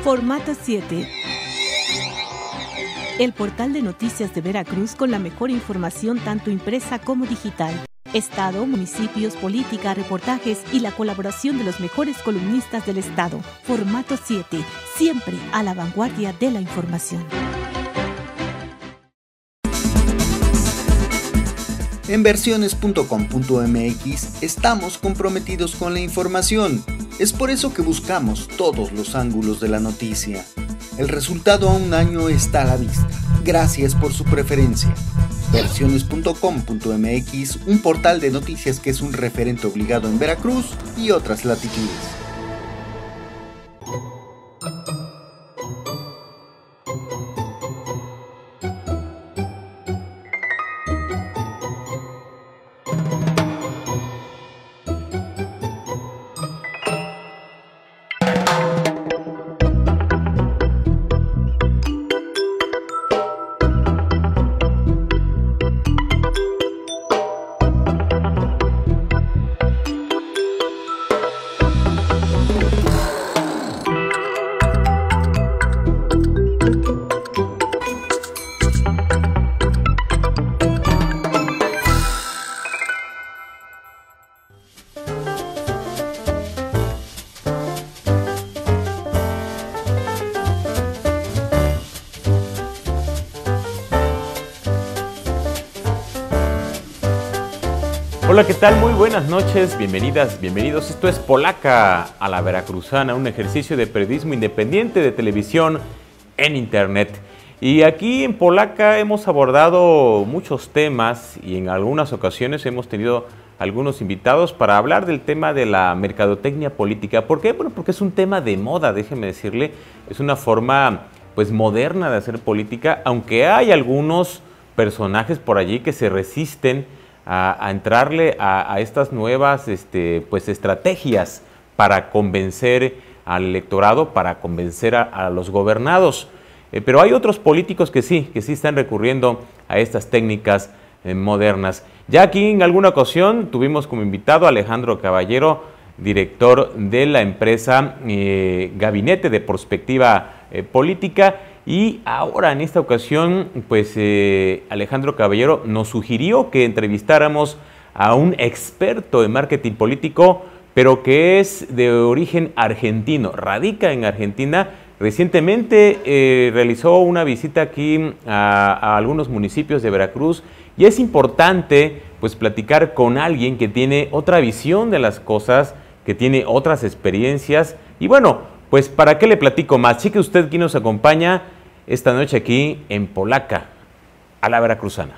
Formato 7. El portal de noticias de Veracruz con la mejor información tanto impresa como digital. Estado, municipios, política, reportajes y la colaboración de los mejores columnistas del Estado. Formato 7. Siempre a la vanguardia de la información. En versiones.com.mx estamos comprometidos con la información. Es por eso que buscamos todos los ángulos de la noticia. El resultado a un año está a la vista. Gracias por su preferencia. Versiones.com.mx, un portal de noticias que es un referente obligado en Veracruz y otras latitudes. Hola, ¿qué tal? Muy buenas noches, bienvenidas, bienvenidos. Esto es Polaca a la Veracruzana, un ejercicio de periodismo independiente de televisión en internet. Y aquí en Polaca hemos abordado muchos temas y en algunas ocasiones hemos tenido algunos invitados para hablar del tema de la mercadotecnia política. ¿Por qué? Bueno, porque es un tema de moda, déjeme decirle. Es una forma pues moderna de hacer política, aunque hay algunos personajes por allí que se resisten a entrarle a estas nuevas pues estrategias para convencer al electorado, para convencer a los gobernados. Pero hay otros políticos que sí están recurriendo a estas técnicas modernas. Ya aquí en alguna ocasión tuvimos como invitado a Alejandro Caballero, director de la empresa Gabinete de Prospectiva Política. Y ahora en esta ocasión, pues Alejandro Caballero nos sugirió que entrevistáramos a un experto en marketing político, pero que es de origen argentino, radica en Argentina. Recientemente realizó una visita aquí a algunos municipios de Veracruz y es importante pues platicar con alguien que tiene otra visión de las cosas, que tiene otras experiencias. Y bueno, pues ¿para qué le platico más? Cheque usted quién nos acompaña esta noche aquí en Polaca a la Veracruzana.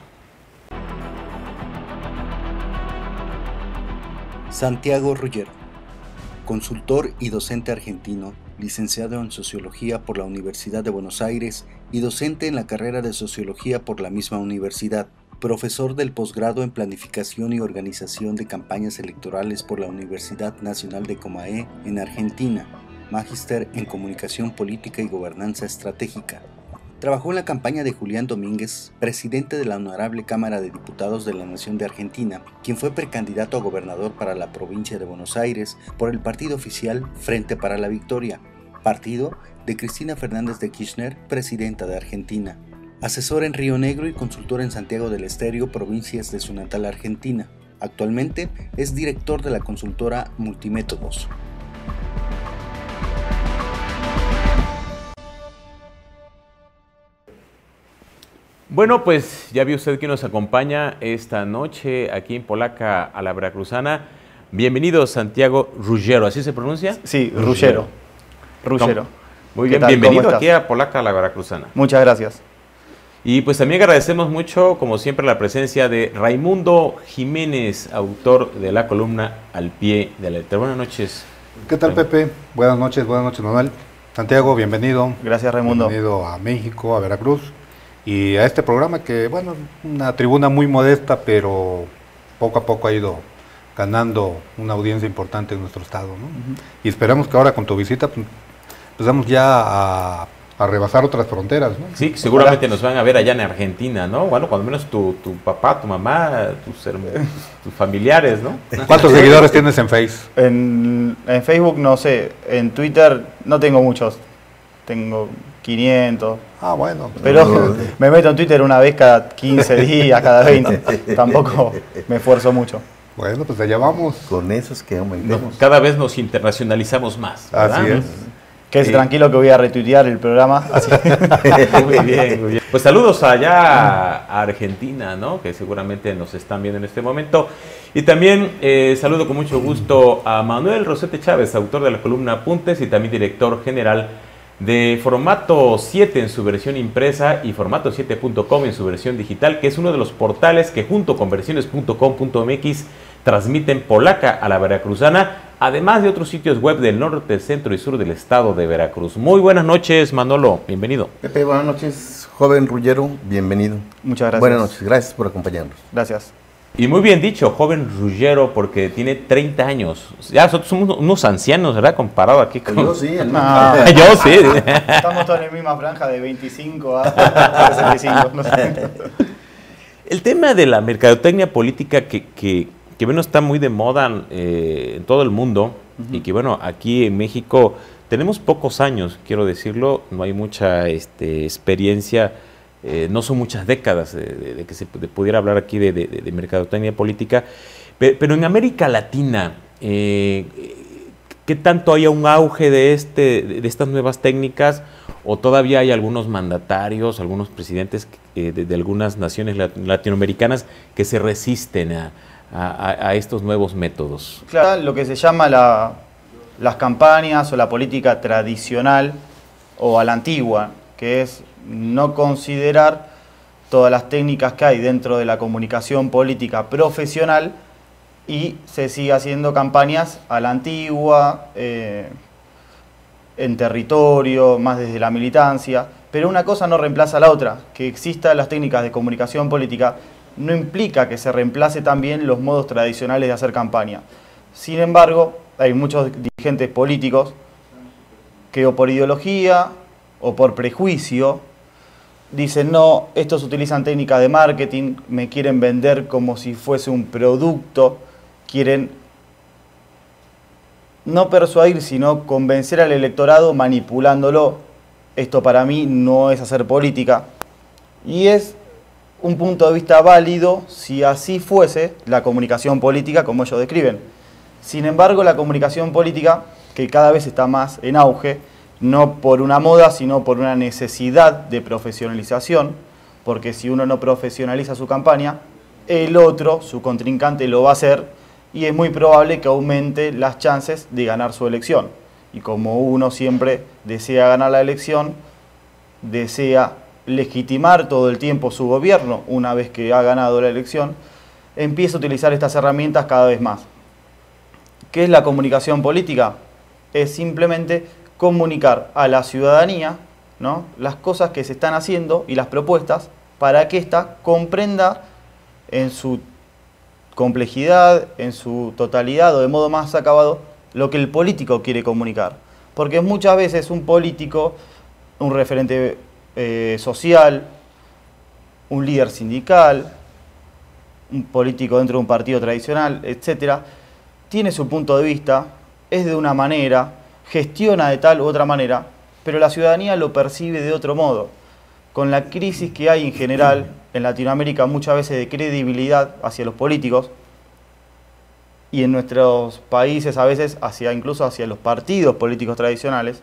Santiago Ruggiero, consultor y docente argentino, licenciado en Sociología por la Universidad de Buenos Aires y docente en la carrera de Sociología por la misma universidad, profesor del posgrado en Planificación y Organización de Campañas Electorales por la Universidad Nacional de Comaé en Argentina, magíster en Comunicación Política y Gobernanza Estratégica. Trabajó en la campaña de Julián Domínguez, presidente de la Honorable Cámara de Diputados de la Nación de Argentina, quien fue precandidato a gobernador para la provincia de Buenos Aires por el partido oficial Frente para la Victoria, partido de Cristina Fernández de Kirchner, presidenta de Argentina. Asesor en Río Negro y consultor en Santiago del Estero, provincias de su natal Argentina. Actualmente es director de la consultora Multimétodos. Bueno, pues ya vio usted que nos acompaña esta noche aquí en Polaca a la Veracruzana. Bienvenido, Santiago Ruggiero, ¿así se pronuncia? Sí, Ruggiero. Muy bien, bienvenido aquí a Polaca a la Veracruzana. Muchas gracias. Y pues también agradecemos mucho, como siempre, la presencia de Raimundo Jiménez, autor de la columna Al Pie de la Letra. Buenas noches. ¿Qué tal, Pepe? Buenas noches, Manuel. Santiago, bienvenido. Gracias, Raimundo. Bienvenido a México, a Veracruz. Y a este programa que, bueno, una tribuna muy modesta, pero poco a poco ha ido ganando una audiencia importante en nuestro estado, ¿no? Y esperamos que ahora con tu visita pues vamos ya a rebasar otras fronteras, ¿no? Sí, seguramente nos van a ver allá en Argentina, ¿no? Bueno, cuando menos tu papá, tu mamá, tus familiares, ¿no? ¿Cuántos seguidores tienes en Face? En Facebook no sé, en Twitter no tengo muchos. tengo 500. Ah, bueno. Pero me meto en Twitter una vez cada 15 días, cada 20. Tampoco me esfuerzo mucho. Bueno, pues allá vamos. Con esos que aumentamos. Cada vez nos internacionalizamos más, ¿verdad? Así es. Quédese tranquilo que voy a retuitear el programa. Así. Muy bien, muy bien. Pues saludos allá a Argentina, ¿no? Que seguramente nos están viendo en este momento. Y también saludo con mucho gusto a Manuel Rosete Chávez, autor de la columna Apuntes y también director general de Formato 7 en su versión impresa y formato7.com en su versión digital, que es uno de los portales que junto con versiones.com.mx transmiten Polaca a la veracruzana, además de otros sitios web del norte, centro y sur del estado de Veracruz. Muy buenas noches, Manolo, bienvenido. Pepe, buenas noches. Joven Rullero, bienvenido. Muchas gracias. Buenas noches, gracias por acompañarnos. Gracias. Y muy bien dicho, joven Rullero, porque tiene 30 años. Ya nosotros somos unos ancianos, ¿verdad? Comparado aquí con... Yo sí, Yo sí. Estamos todos en la misma franja de 25 a 65. No sé. El tema de la mercadotecnia política que bueno, está muy de moda en todo el mundo y que bueno, aquí en México tenemos pocos años, quiero decirlo, no hay mucha experiencia, no son muchas décadas de que se pudiera hablar aquí de mercadotecnia política, pero en América Latina, ¿qué tanto hay un auge de estas nuevas técnicas o todavía hay algunos mandatarios, algunos presidentes de algunas naciones latinoamericanas que se resisten a estos nuevos métodos? Claro, lo que se llama las campañas o la política tradicional o a la antigua, que es no considerar todas las técnicas que hay dentro de la comunicación política profesional y se sigue haciendo campañas a la antigua, en territorio, más desde la militancia, pero una cosa no reemplaza a la otra. Que existan las técnicas de comunicación política no implica que se reemplace también los modos tradicionales de hacer campaña. Sin embargo, hay muchos dirigentes políticos que o por ideología o por prejuicio dicen, no, estos utilizan técnicas de marketing, me quieren vender como si fuese un producto, quieren no persuadir, sino convencer al electorado manipulándolo. Esto para mí no es hacer política. Y es un punto de vista válido si así fuese la comunicación política como ellos describen. Sin embargo, la comunicación política, que cada vez está más en auge, no por una moda, sino por una necesidad de profesionalización, porque si uno no profesionaliza su campaña, el otro, su contrincante, lo va a hacer y es muy probable que aumente las chances de ganar su elección. Y como uno siempre desea ganar la elección, desea legitimar todo el tiempo su gobierno una vez que ha ganado la elección, empieza a utilizar estas herramientas cada vez más. ¿Qué es la comunicación política? Es simplemente comunicar a la ciudadanía, ¿no?, las cosas que se están haciendo y las propuestas para que ésta comprenda en su complejidad, en su totalidad o de modo más acabado lo que el político quiere comunicar. Porque muchas veces un político, un referente social, un líder sindical, un político dentro de un partido tradicional, etcétera, tiene su punto de vista, es de una manera, gestiona de tal u otra manera, pero la ciudadanía lo percibe de otro modo. Con la crisis que hay en general en Latinoamérica muchas veces de credibilidad hacia los políticos y en nuestros países a veces incluso hacia los partidos políticos tradicionales,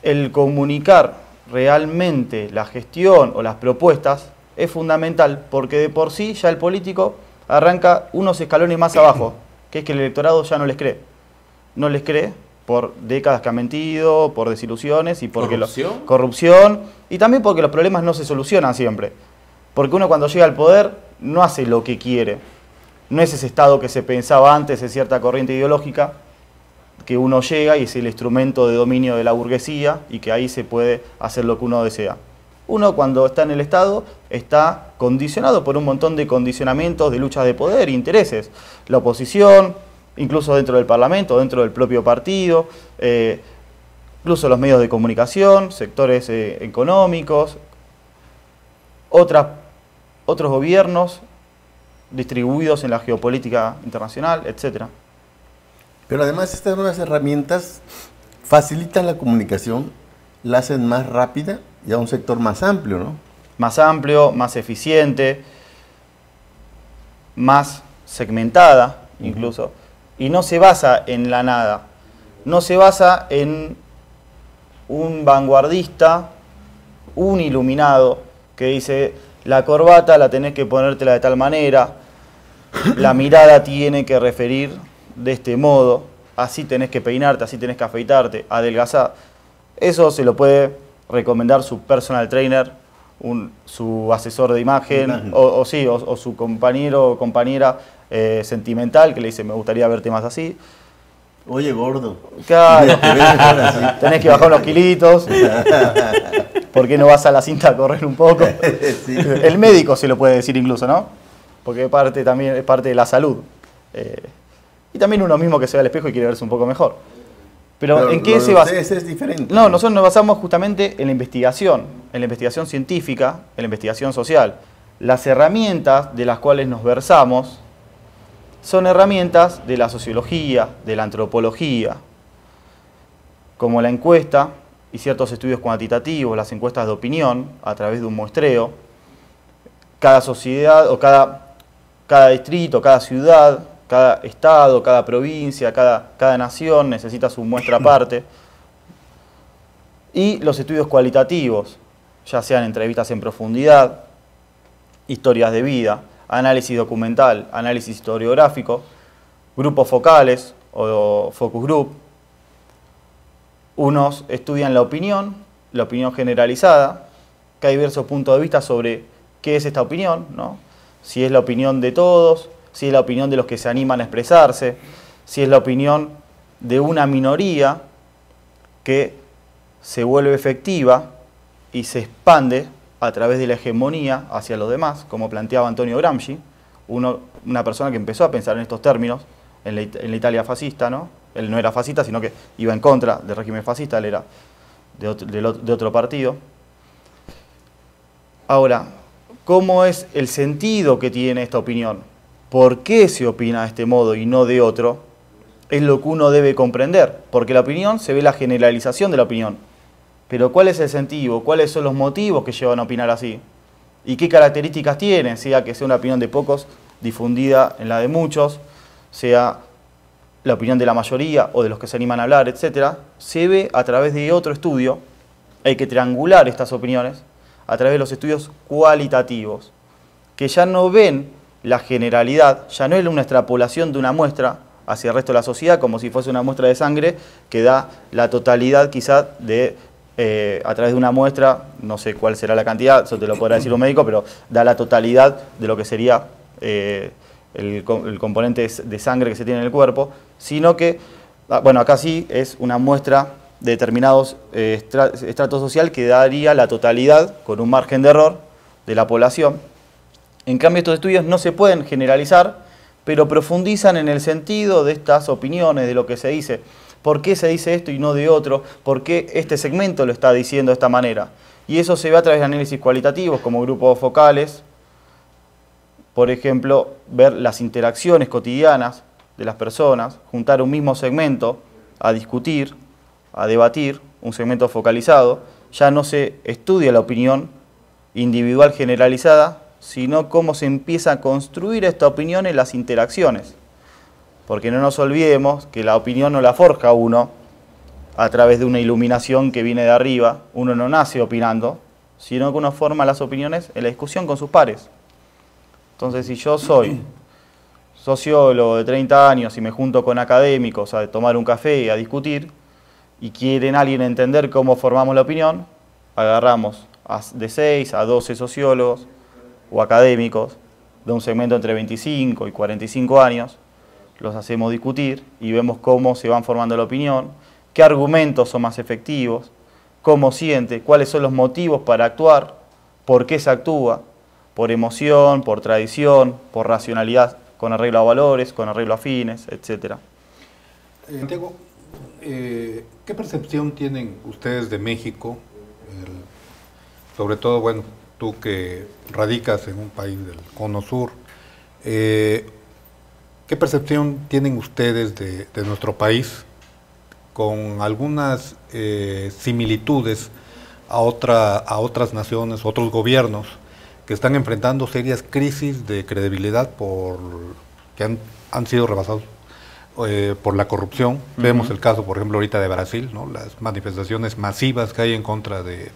el comunicar realmente la gestión o las propuestas es fundamental porque de por sí ya el político arranca unos escalones más abajo, que es que el electorado ya no les cree. No les cree por décadas que han mentido, por desilusiones y porque corrupción y también porque los problemas no se solucionan siempre. Porque uno cuando llega al poder no hace lo que quiere. No es ese Estado que se pensaba antes de cierta corriente ideológica, que uno llega y es el instrumento de dominio de la burguesía y que ahí se puede hacer lo que uno desea. Uno cuando está en el Estado está condicionado por un montón de condicionamientos, de luchas de poder e intereses. La oposición, incluso dentro del Parlamento, dentro del propio partido, incluso los medios de comunicación, sectores económicos, otros gobiernos distribuidos en la geopolítica internacional, etc. Pero además estas nuevas herramientas facilitan la comunicación, la hacen más rápida y a un sector más amplio, ¿no? Más amplio, más eficiente, más segmentada incluso, y no se basa en la nada, no se basa en un vanguardista, un iluminado que dice la corbata la tenés que ponértela de tal manera, la mirada tiene que referir de este modo, así tenés que peinarte, así tenés que afeitarte, adelgazar. Eso se lo puede recomendar su personal trainer, su asesor de imagen, o su compañero o compañera sentimental que le dice me gustaría verte más así. Oye, gordo. Claro, tenés que bajar unos kilitos. ¿Por qué no vas a la cinta a correr un poco? Sí. El médico se lo puede decir incluso, ¿no? Porque también es parte de la salud. Y también uno mismo que se ve al espejo y quiere verse un poco mejor. Pero ¿en qué se basa? Es diferente. No, nosotros nos basamos justamente en la investigación científica, en la investigación social. Las herramientas de las cuales nos versamos son herramientas de la sociología, de la antropología, como la encuesta y ciertos estudios cuantitativos, las encuestas de opinión a través de un muestreo. Cada sociedad o cada distrito, cada ciudad, cada estado, cada provincia, cada nación necesita su muestra aparte. Y los estudios cualitativos, ya sean entrevistas en profundidad, historias de vida, análisis documental, análisis historiográfico, grupos focales o focus group. Unos estudian la opinión generalizada, que hay diversos puntos de vista sobre qué es esta opinión, ¿no? Si es la opinión de todos, si es la opinión de los que se animan a expresarse, si es la opinión de una minoría que se vuelve efectiva y se expande a través de la hegemonía hacia los demás, como planteaba Antonio Gramsci, una persona que empezó a pensar en estos términos en la Italia fascista, ¿no? Él no era fascista, sino que iba en contra del régimen fascista, él era de otro partido. Ahora, ¿cómo es el sentido que tiene esta opinión? ¿Por qué se opina de este modo y no de otro? Es lo que uno debe comprender, porque la opinión se ve la generalización de la opinión. Pero ¿cuál es el sentido? ¿Cuáles son los motivos que llevan a opinar así? ¿Y qué características tiene? Sea que sea una opinión de pocos difundida en la de muchos, sea la opinión de la mayoría o de los que se animan a hablar, etc. Se ve a través de otro estudio. Hay que triangular estas opiniones a través de los estudios cualitativos, que ya no ven la generalidad, ya no es una extrapolación de una muestra hacia el resto de la sociedad, como si fuese una muestra de sangre que da la totalidad quizás de, a través de una muestra, no sé cuál será la cantidad, eso te lo podrá decir un médico, pero da la totalidad de lo que sería el componente de sangre que se tiene en el cuerpo, sino que, bueno, acá sí es una muestra de determinados estrato social que daría la totalidad, con un margen de error, de la población. En cambio, estos estudios no se pueden generalizar, pero profundizan en el sentido de estas opiniones, de lo que se dice. ¿Por qué se dice esto y no de otro? ¿Por qué este segmento lo está diciendo de esta manera? Y eso se ve a través de análisis cualitativos, como grupos focales. Por ejemplo, ver las interacciones cotidianas de las personas, juntar un mismo segmento a discutir, a debatir, un segmento focalizado. Ya no se estudia la opinión individual generalizada, sino cómo se empieza a construir esta opinión en las interacciones. Porque no nos olvidemos que la opinión no la forja uno a través de una iluminación que viene de arriba. Uno no nace opinando, sino que uno forma las opiniones en la discusión con sus pares. Entonces, si yo soy sociólogo de 30 años y me junto con académicos a tomar un café y a discutir, y quieren alguien entender cómo formamos la opinión, agarramos de 6 a 12 sociólogos o académicos de un segmento entre 25 y 45 años, los hacemos discutir y vemos cómo se van formando la opinión, qué argumentos son más efectivos, cómo siente, cuáles son los motivos para actuar, por qué se actúa, por emoción, por tradición, por racionalidad, con arreglo a valores, con arreglo a fines, etc. Santiago, ¿qué percepción tienen ustedes de México? Sobre todo, bueno, tú que radicas en un país del Cono Sur, ¿qué percepción tienen ustedes de nuestro país con algunas similitudes a otras naciones, otros gobiernos que están enfrentando serias crisis de credibilidad que han sido rebasados por la corrupción. Vemos el caso, por ejemplo, ahorita de Brasil, ¿no? Las manifestaciones masivas que hay en contra de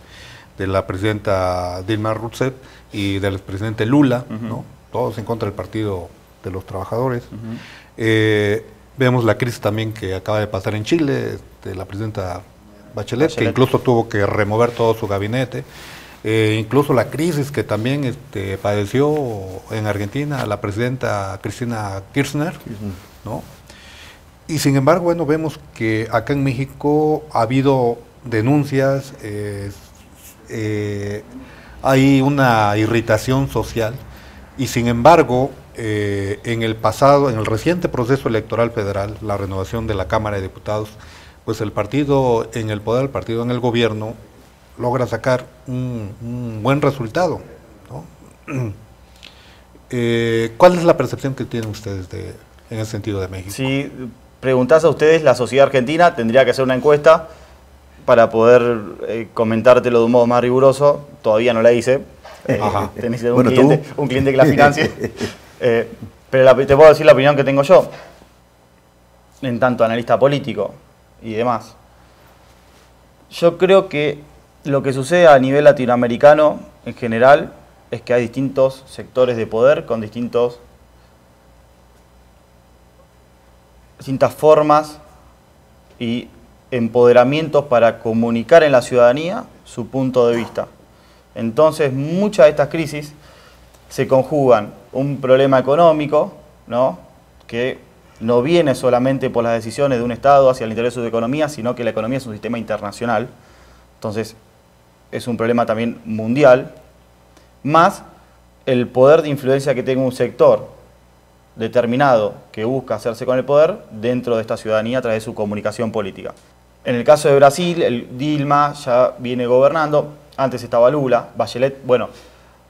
la presidenta Dilma Rousseff y del presidente Lula, ¿no? Todos en contra del Partido de los Trabajadores. Vemos la crisis también que acaba de pasar en Chile, de la presidenta Bachelet, que incluso tuvo que remover todo su gabinete. Incluso la crisis que también padeció en Argentina la presidenta Cristina Kirchner, ¿no? Y sin embargo, bueno, vemos que acá en México ha habido denuncias, hay una irritación social, y sin embargo, en el reciente proceso electoral federal, la renovación de la Cámara de Diputados, pues el partido en el poder, el partido en el gobierno, logra sacar un buen resultado, ¿no? ¿Cuál es la percepción que tienen ustedes en ese sentido de México? Si preguntás a ustedes, la sociedad argentina tendría que hacer una encuesta para poder comentártelo de un modo más riguroso. Todavía no la hice. Tenés un cliente que la financie. Pero te puedo decir la opinión que tengo yo, en tanto analista político y demás. Yo creo que lo que sucede a nivel latinoamericano en general es que hay distintos sectores de poder con distintas formas y empoderamientos para comunicar en la ciudadanía su punto de vista. Entonces, muchas de estas crisis se conjugan un problema económico, ¿no? Que no viene solamente por las decisiones de un Estado hacia el interior de su economía, sino que la economía es un sistema internacional. Entonces, es un problema también mundial, más el poder de influencia que tenga un sector determinado que busca hacerse con el poder dentro de esta ciudadanía a través de su comunicación política. En el caso de Brasil, el Dilma ya viene gobernando, antes estaba Lula, Bachelet, bueno,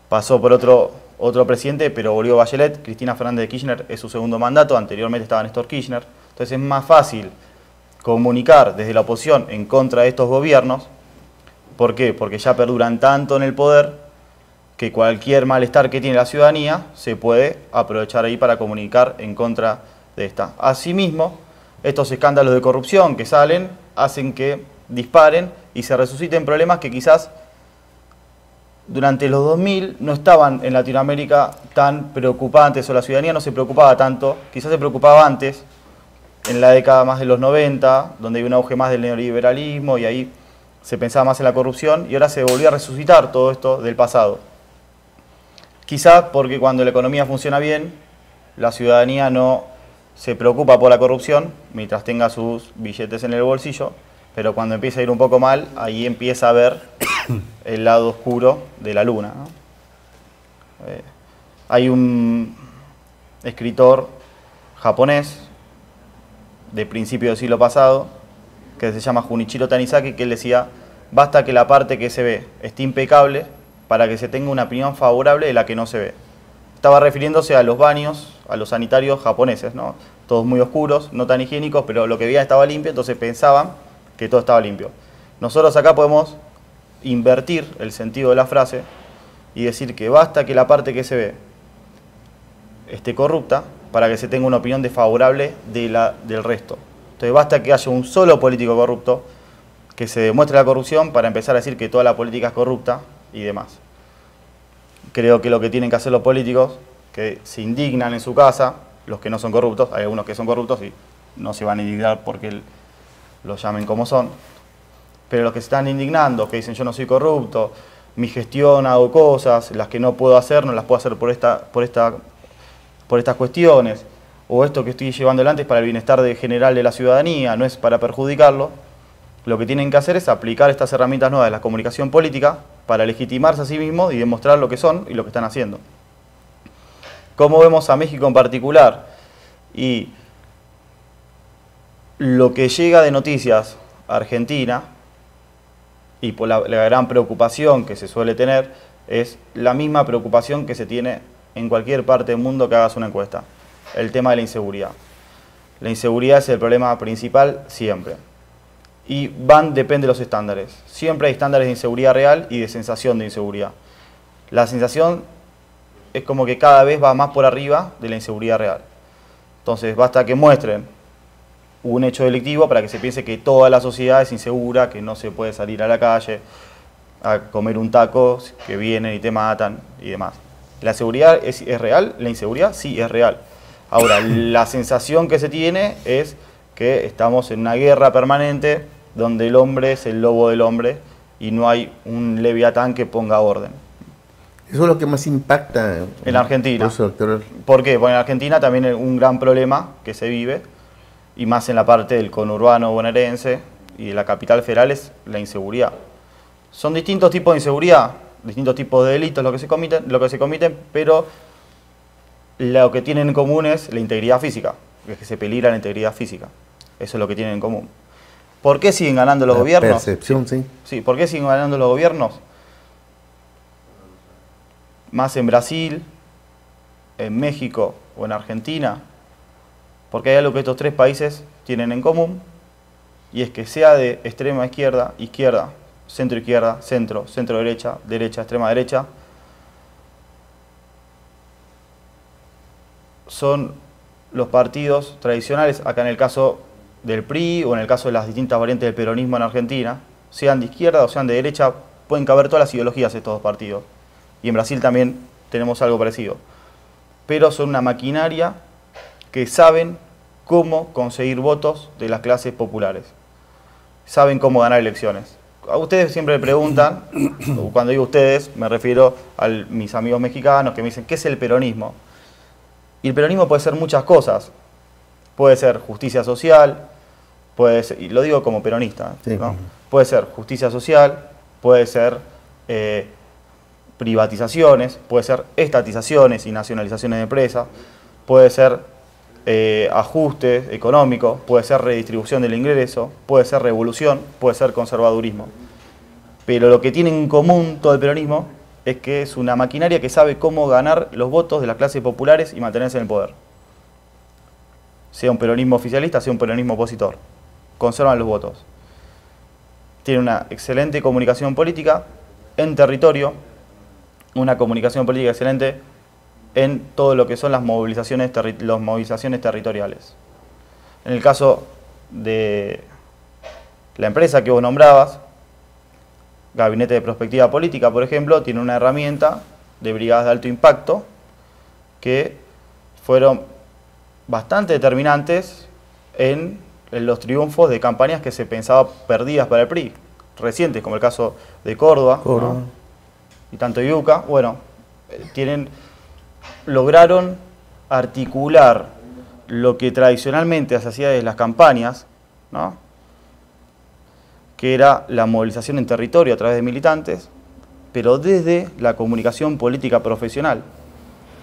pasó por otro presidente, pero volvió Bachelet, Cristina Fernández de Kirchner es su segundo mandato, anteriormente estaba Néstor Kirchner, entonces es más fácil comunicar desde la oposición en contra de estos gobiernos. ¿Por qué? Porque ya perduran tanto en el poder que cualquier malestar que tiene la ciudadanía se puede aprovechar ahí para comunicar en contra de esta. Asimismo, estos escándalos de corrupción que salen hacen que disparen y se resuciten problemas que quizás durante los 2000 no estaban en Latinoamérica tan preocupantes, o la ciudadanía no se preocupaba tanto, quizás se preocupaba antes, en la década más de los 90, donde hay un auge más del neoliberalismo y ahí se pensaba más en la corrupción, y ahora se volvió a resucitar todo esto del pasado. Quizás porque cuando la economía funciona bien, la ciudadanía no se preocupa por la corrupción mientras tenga sus billetes en el bolsillo, pero cuando empieza a ir un poco mal, ahí empieza a ver el lado oscuro de la luna, ¿no? Hay un escritor japonés de principios del siglo pasado que se llama Junichiro Tanizaki, que él decía: basta que la parte que se ve esté impecable para que se tenga una opinión favorable de la que no se ve. Estaba refiriéndose a los baños, a los sanitarios japoneses, ¿no? Todos muy oscuros, no tan higiénicos, pero lo que veían estaba limpio, entonces pensaban que todo estaba limpio. Nosotros acá podemos invertir el sentido de la frase y decir que basta que la parte que se ve esté corrupta para que se tenga una opinión desfavorable del resto. Entonces basta que haya un solo político corrupto, que se demuestre la corrupción para empezar a decir que toda la política es corrupta y demás. Creo que lo que tienen que hacer los políticos, que se indignan en su casa, los que no son corruptos, hay algunos que son corruptos y no se van a indignar porque los llamen como son, pero los que se están indignando, que dicen yo no soy corrupto, mi gestión hago cosas, las que no puedo hacer, no las puedo hacer por estas cuestiones, o esto que estoy llevando adelante es para el bienestar general de la ciudadanía, no es para perjudicarlo. Lo que tienen que hacer es aplicar estas herramientas nuevas de la comunicación política para legitimarse a sí mismos y demostrar lo que son y lo que están haciendo. ¿Cómo vemos a México en particular? Y lo que llega de noticias a Argentina, y por la gran preocupación que se suele tener, es la misma preocupación que se tiene en cualquier parte del mundo que hagas una encuesta: el tema de la inseguridad. La inseguridad es el problema principal siempre. y depende de los estándares. Siempre hay estándares de inseguridad real y de sensación de inseguridad. La sensación es como que cada vez va más por arriba de la inseguridad real. Entonces basta que muestren un hecho delictivo para que se piense que toda la sociedad es insegura, que no se puede salir a la calle a comer un taco, que vienen y te matan y demás. ¿La seguridad es real? ¿La inseguridad? Sí, es real. Ahora, la sensación que se tiene es que estamos en una guerra permanente donde el hombre es el lobo del hombre y no hay un leviatán que ponga orden. Eso es lo que más impacta en Argentina. Electoral. ¿Por qué? Bueno, en Argentina también es un gran problema que se vive, y más en la parte del conurbano bonaerense y de la capital federal, es la inseguridad. Son distintos tipos de inseguridad, distintos tipos de delitos lo que se cometen, pero lo que tienen en común es la integridad física, es que se peligra la integridad física. Eso es lo que tienen en común. ¿Por qué siguen ganando los gobiernos? Percepción, sí. Sí, ¿por qué siguen ganando los gobiernos? Más en Brasil, en México o en Argentina, porque hay algo que estos tres países tienen en común, y es que sea de extrema izquierda, izquierda, centro izquierda, centro, centro derecha, derecha, extrema derecha, son los partidos tradicionales, acá en el caso del PRI o en el caso de las distintas variantes del peronismo en Argentina, sean de izquierda o sean de derecha, pueden caber todas las ideologías de estos dos partidos. Y en Brasil también tenemos algo parecido. Pero son una maquinaria que saben cómo conseguir votos de las clases populares. Saben cómo ganar elecciones. A ustedes siempre me preguntan, cuando digo ustedes, me refiero a mis amigos mexicanos que me dicen, ¿qué es el peronismo? Y el peronismo puede ser muchas cosas. Puede ser justicia social, puede ser, y lo digo como peronista, Sí. ¿no? Puede ser justicia social, puede ser privatizaciones, puede ser estatizaciones y nacionalizaciones de empresas, puede ser ajuste económico, puede ser redistribución del ingreso, puede ser revolución, puede ser conservadurismo. Pero lo que tiene en común todo el peronismo es que es una maquinaria que sabe cómo ganar los votos de las clases populares y mantenerse en el poder. Sea un peronismo oficialista, sea un peronismo opositor. Conservan los votos. Tiene una excelente comunicación política en territorio, una comunicación política excelente en todo lo que son las movilizaciones territoriales. En el caso de la empresa que vos nombrabas, Gabinete de Prospectiva Política, por ejemplo, tiene una herramienta de brigadas de alto impacto que fueron bastante determinantes en los triunfos de campañas que se pensaba perdidas para el PRI, recientes, como el caso de Córdoba, ¿no? Y tanto Iuca. Bueno, lograron articular lo que tradicionalmente se hacía desde las campañas, ¿no? Que era la movilización en territorio a través de militantes, pero desde la comunicación política profesional.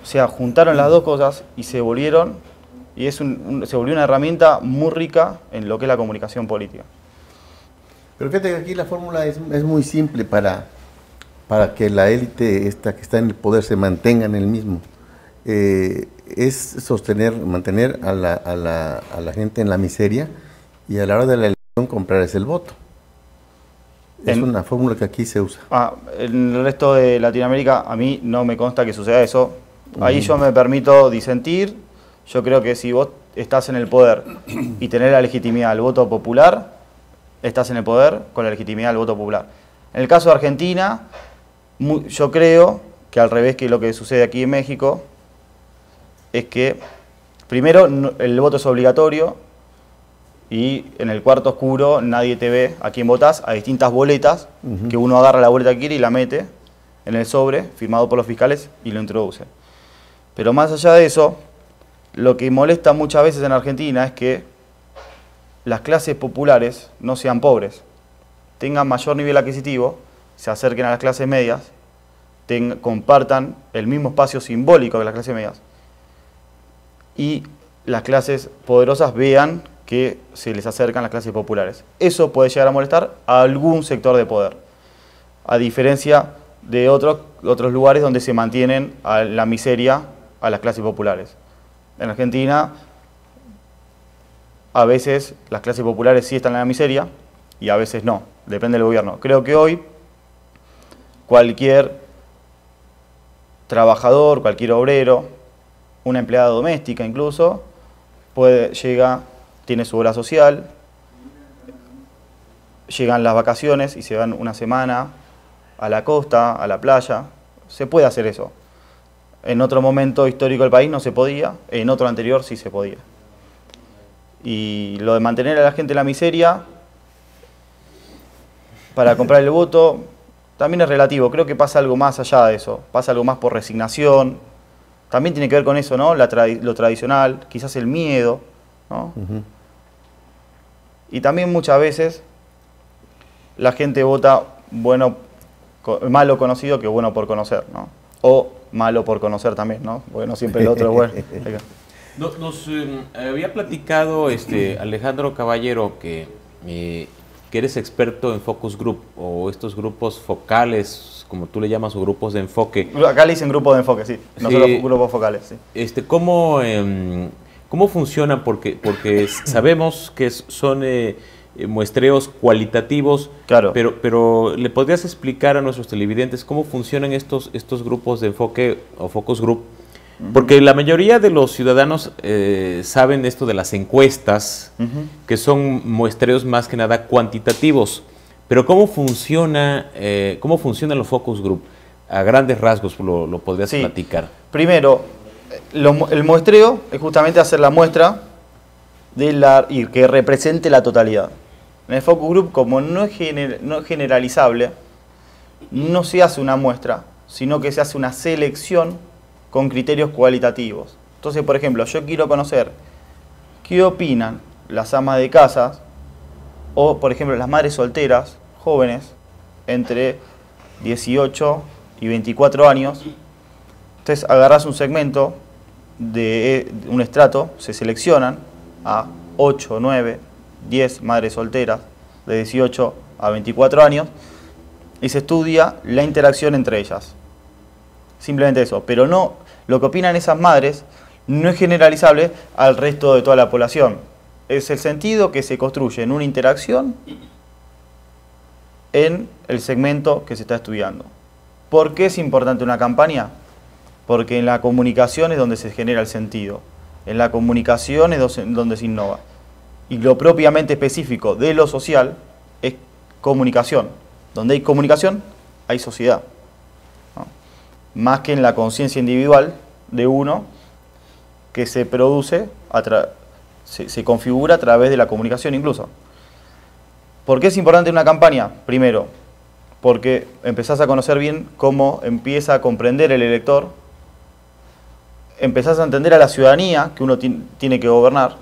O sea, juntaron las dos cosas y se volvieron, y se volvió una herramienta muy rica en lo que es la comunicación política. Pero fíjate que aquí la fórmula es muy simple para que la élite esta que está en el poder se mantenga en el mismo. Es mantener a la gente en la miseria, y a la hora de la elección comprarles el voto. Es una fórmula que aquí se usa. En el resto de Latinoamérica a mí no me consta que suceda eso. Ahí yo me permito disentir. Yo creo que si vos estás en el poder y tenés la legitimidad del voto popular, estás en el poder con la legitimidad del voto popular. En el caso de Argentina, yo creo que al revés que lo que sucede aquí en México, es que primero el voto es obligatorio, y en el cuarto oscuro nadie te ve a quién votás, a distintas boletas, que uno agarra la boleta que quiere y la mete en el sobre, firmado por los fiscales, y lo introduce. Pero más allá de eso, lo que molesta muchas veces en Argentina es que las clases populares no sean pobres, tengan mayor nivel adquisitivo, se acerquen a las clases medias, compartan el mismo espacio simbólico que las clases medias, y las clases poderosas vean que se les acercan las clases populares. Eso puede llegar a molestar a algún sector de poder, a diferencia de otros lugares donde se mantienen a la miseria a las clases populares. En Argentina, a veces las clases populares sí están en la miseria, y a veces no, depende del gobierno. Creo que hoy cualquier trabajador, cualquier obrero, una empleada doméstica incluso, tiene su obra social, llegan las vacaciones y se van una semana a la costa, a la playa. Se puede hacer eso. En otro momento histórico del país no se podía, en otro anterior sí se podía. Y lo de mantener a la gente en la miseria para comprar el voto también es relativo. Creo que pasa algo más allá de eso, pasa algo más por resignación. También tiene que ver con eso, ¿no? Lo tradicional, quizás el miedo, ¿no? Y también muchas veces la gente vota malo conocido que bueno por conocer, ¿no? O malo por conocer también, ¿no? Porque no siempre el otro es bueno. Nos había platicado Alejandro Caballero que eres experto en focus group o estos grupos focales, como tú le llamas, o grupos de enfoque. Acá le dicen grupos de enfoque, sí. Nosotros grupos focales, sí. ¿Cómo funcionan? Porque sabemos que son muestreos cualitativos, claro. pero ¿le podrías explicar a nuestros televidentes cómo funcionan estos grupos de enfoque o focus group? Porque la mayoría de los ciudadanos saben esto de las encuestas, que son muestreos más que nada cuantitativos, pero ¿cómo funcionan los focus group? A grandes rasgos lo podrías platicar. Primero, el muestreo es justamente hacer la muestra y que represente la totalidad. En el focus group, como no es generalizable, no se hace una muestra, sino que se hace una selección con criterios cualitativos. Entonces, por ejemplo, yo quiero conocer qué opinan las amas de casa o, por ejemplo, las madres solteras, jóvenes, entre 18 y 24 años. Entonces, agarras un segmento de un estrato, se seleccionan a 8, 9, 10 madres solteras de 18 a 24 años y se estudia la interacción entre ellas. Simplemente eso, pero no, lo que opinan esas madres no es generalizable al resto de toda la población. Es el sentido que se construye en una interacción en el segmento que se está estudiando. ¿Por qué es importante una campaña? Porque en la comunicación es donde se genera el sentido, en la comunicación es donde se innova. Y lo propiamente específico de lo social es comunicación. Donde hay comunicación, hay sociedad. Más que en la conciencia individual de uno que se produce, se configura a través de la comunicación incluso. ¿Por qué es importante una campaña? Primero, porque empezás a conocer bien cómo empieza a comprender el elector, empezás a entender a la ciudadanía que uno tiene que gobernar,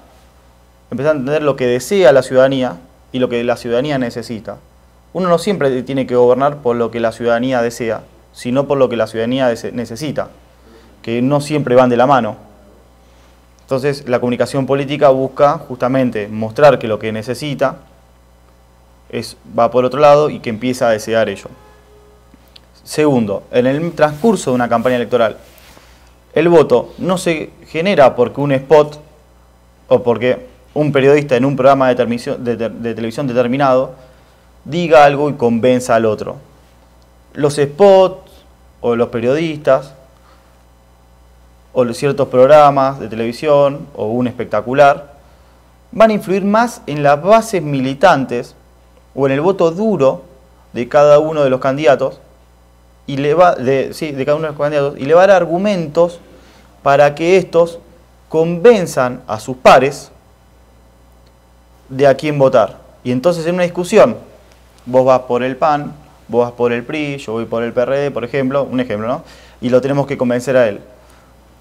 empezás a entender lo que desea la ciudadanía y lo que la ciudadanía necesita. Uno no siempre tiene que gobernar por lo que la ciudadanía desea, sino por lo que la ciudadanía necesita, que no siempre van de la mano. Entonces, la comunicación política busca justamente mostrar que lo que necesita va por otro lado y que empieza a desear ello. Segundo, en el transcurso de una campaña electoral, el voto no se genera porque un spot o porque un periodista en un programa de televisión determinado diga algo y convenza al otro. Los spots o los periodistas o ciertos programas de televisión o un espectacular van a influir más en las bases militantes o en el voto duro de cada uno de los candidatos y le va a dar argumentos para que estos convenzan a sus pares de a quién votar. Y entonces en una discusión, vos vas por el PAN, vos vas por el PRI, yo voy por el PRD, por ejemplo, un ejemplo, ¿no? Y lo tenemos que convencer a él.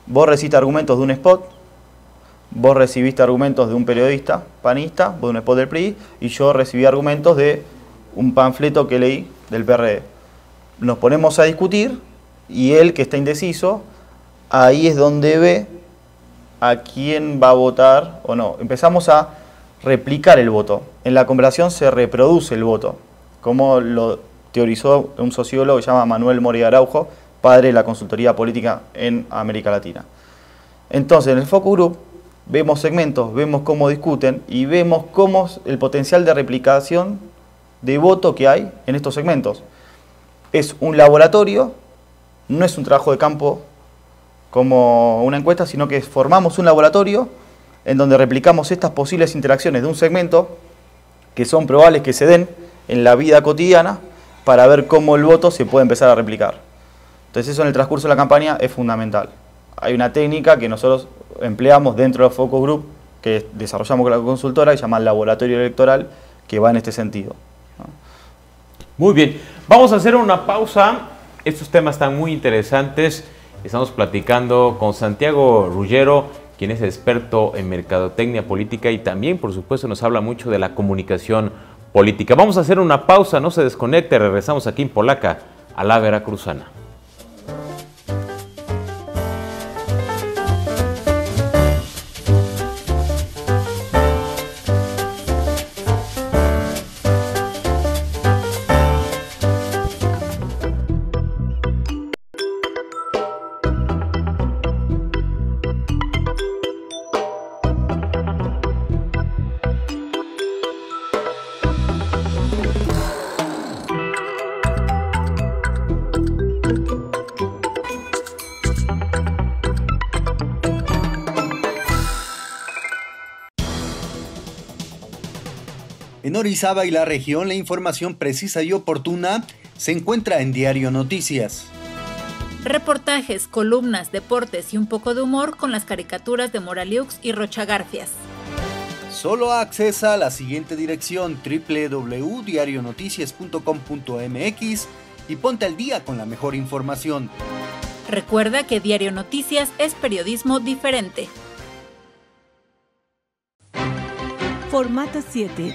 Vos recibiste argumentos de un spot, vos recibiste argumentos de un periodista panista, vos de un spot del PRI, y yo recibí argumentos de un panfleto que leí del PRD. Nos ponemos a discutir y él, que está indeciso, ahí es donde ve a quién va a votar o no. Empezamos a replicar el voto. En la conversación se reproduce el voto, como lo teorizó un sociólogo que se llama Manuel Moria Araujo, padre de la consultoría política en América Latina. Entonces, en el focus group vemos segmentos, vemos cómo discuten y vemos cómo el potencial de replicación de voto que hay en estos segmentos. Es un laboratorio, no es un trabajo de campo como una encuesta, sino que formamos un laboratorio en donde replicamos estas posibles interacciones de un segmento que son probables que se den en la vida cotidiana para ver cómo el voto se puede empezar a replicar. Entonces eso en el transcurso de la campaña es fundamental. Hay una técnica que nosotros empleamos dentro de los focus group que desarrollamos con la consultora que se llama laboratorio electoral, que va en este sentido. Muy bien, vamos a hacer una pausa. Estos temas están muy interesantes. Estamos platicando con Santiago Ruggiero, quien es experto en mercadotecnia política y también, por supuesto, nos habla mucho de la comunicación política. Vamos a hacer una pausa, no se desconecte, regresamos aquí en Polaca, a la Veracruzana. En Orizaba y la región, la información precisa y oportuna se encuentra en Diario Noticias. Reportajes, columnas, deportes y un poco de humor con las caricaturas de Moraliux y Rocha Garfias. Solo accesa a la siguiente dirección: www.diarionoticias.com.mx y ponte al día con la mejor información. Recuerda que Diario Noticias es periodismo diferente. Formato 7.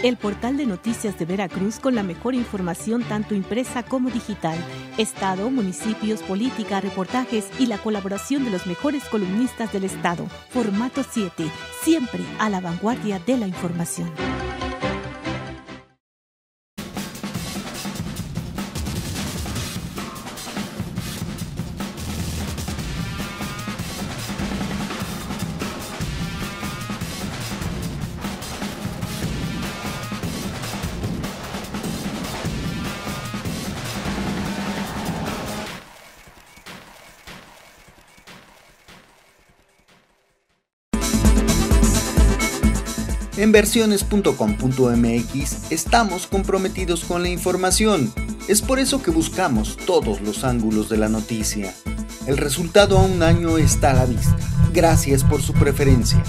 El portal de noticias de Veracruz con la mejor información tanto impresa como digital. Estado, municipios, política, reportajes y la colaboración de los mejores columnistas del estado. Formato 7. Siempre a la vanguardia de la información. En versiones.com.mx estamos comprometidos con la información. Es por eso que buscamos todos los ángulos de la noticia. El resultado a un año está a la vista. Gracias por su preferencia.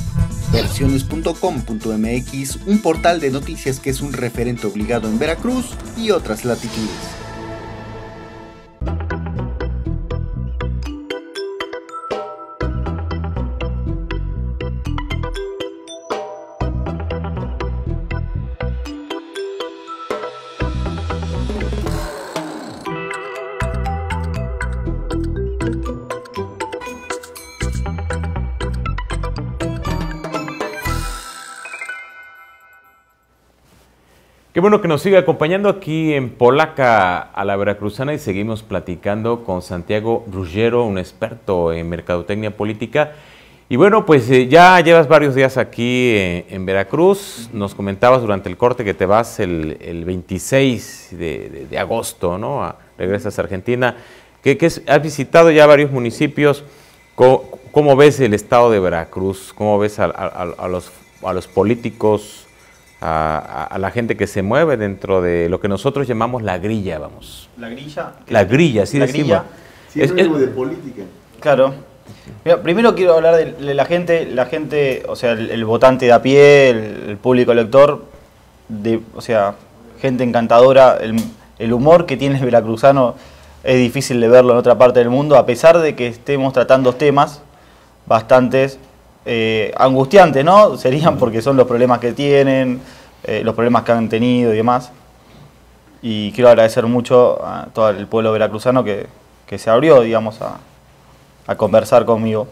Versiones.com.mx, un portal de noticias que es un referente obligado en Veracruz y otras latitudes. Qué bueno que nos siga acompañando aquí en Polaca a la Veracruzana y seguimos platicando con Santiago Ruggiero, un experto en mercadotecnia política. Y bueno, pues ya llevas varios días aquí en Veracruz. Nos comentabas durante el corte que te vas el 26 de agosto, ¿no? Regresas a Argentina. Has visitado ya varios municipios. ¿Cómo ves el estado de Veracruz? ¿Cómo ves a los políticos? A la gente que se mueve dentro de lo que nosotros llamamos la grilla, vamos. ¿La grilla? La grilla, sí, decimos. Sí, es algo de política. Claro. Mira, primero quiero hablar de la gente, o sea, el votante de a pie, el público elector, o sea, gente encantadora. El humor que tiene el veracruzano es difícil de verlo en otra parte del mundo, a pesar de que estemos tratando temas bastantes angustiantes, ¿no? Serían porque son los problemas que tienen, los problemas que han tenido y demás. Y quiero agradecer mucho a todo el pueblo veracruzano que se abrió, digamos, a conversar conmigo.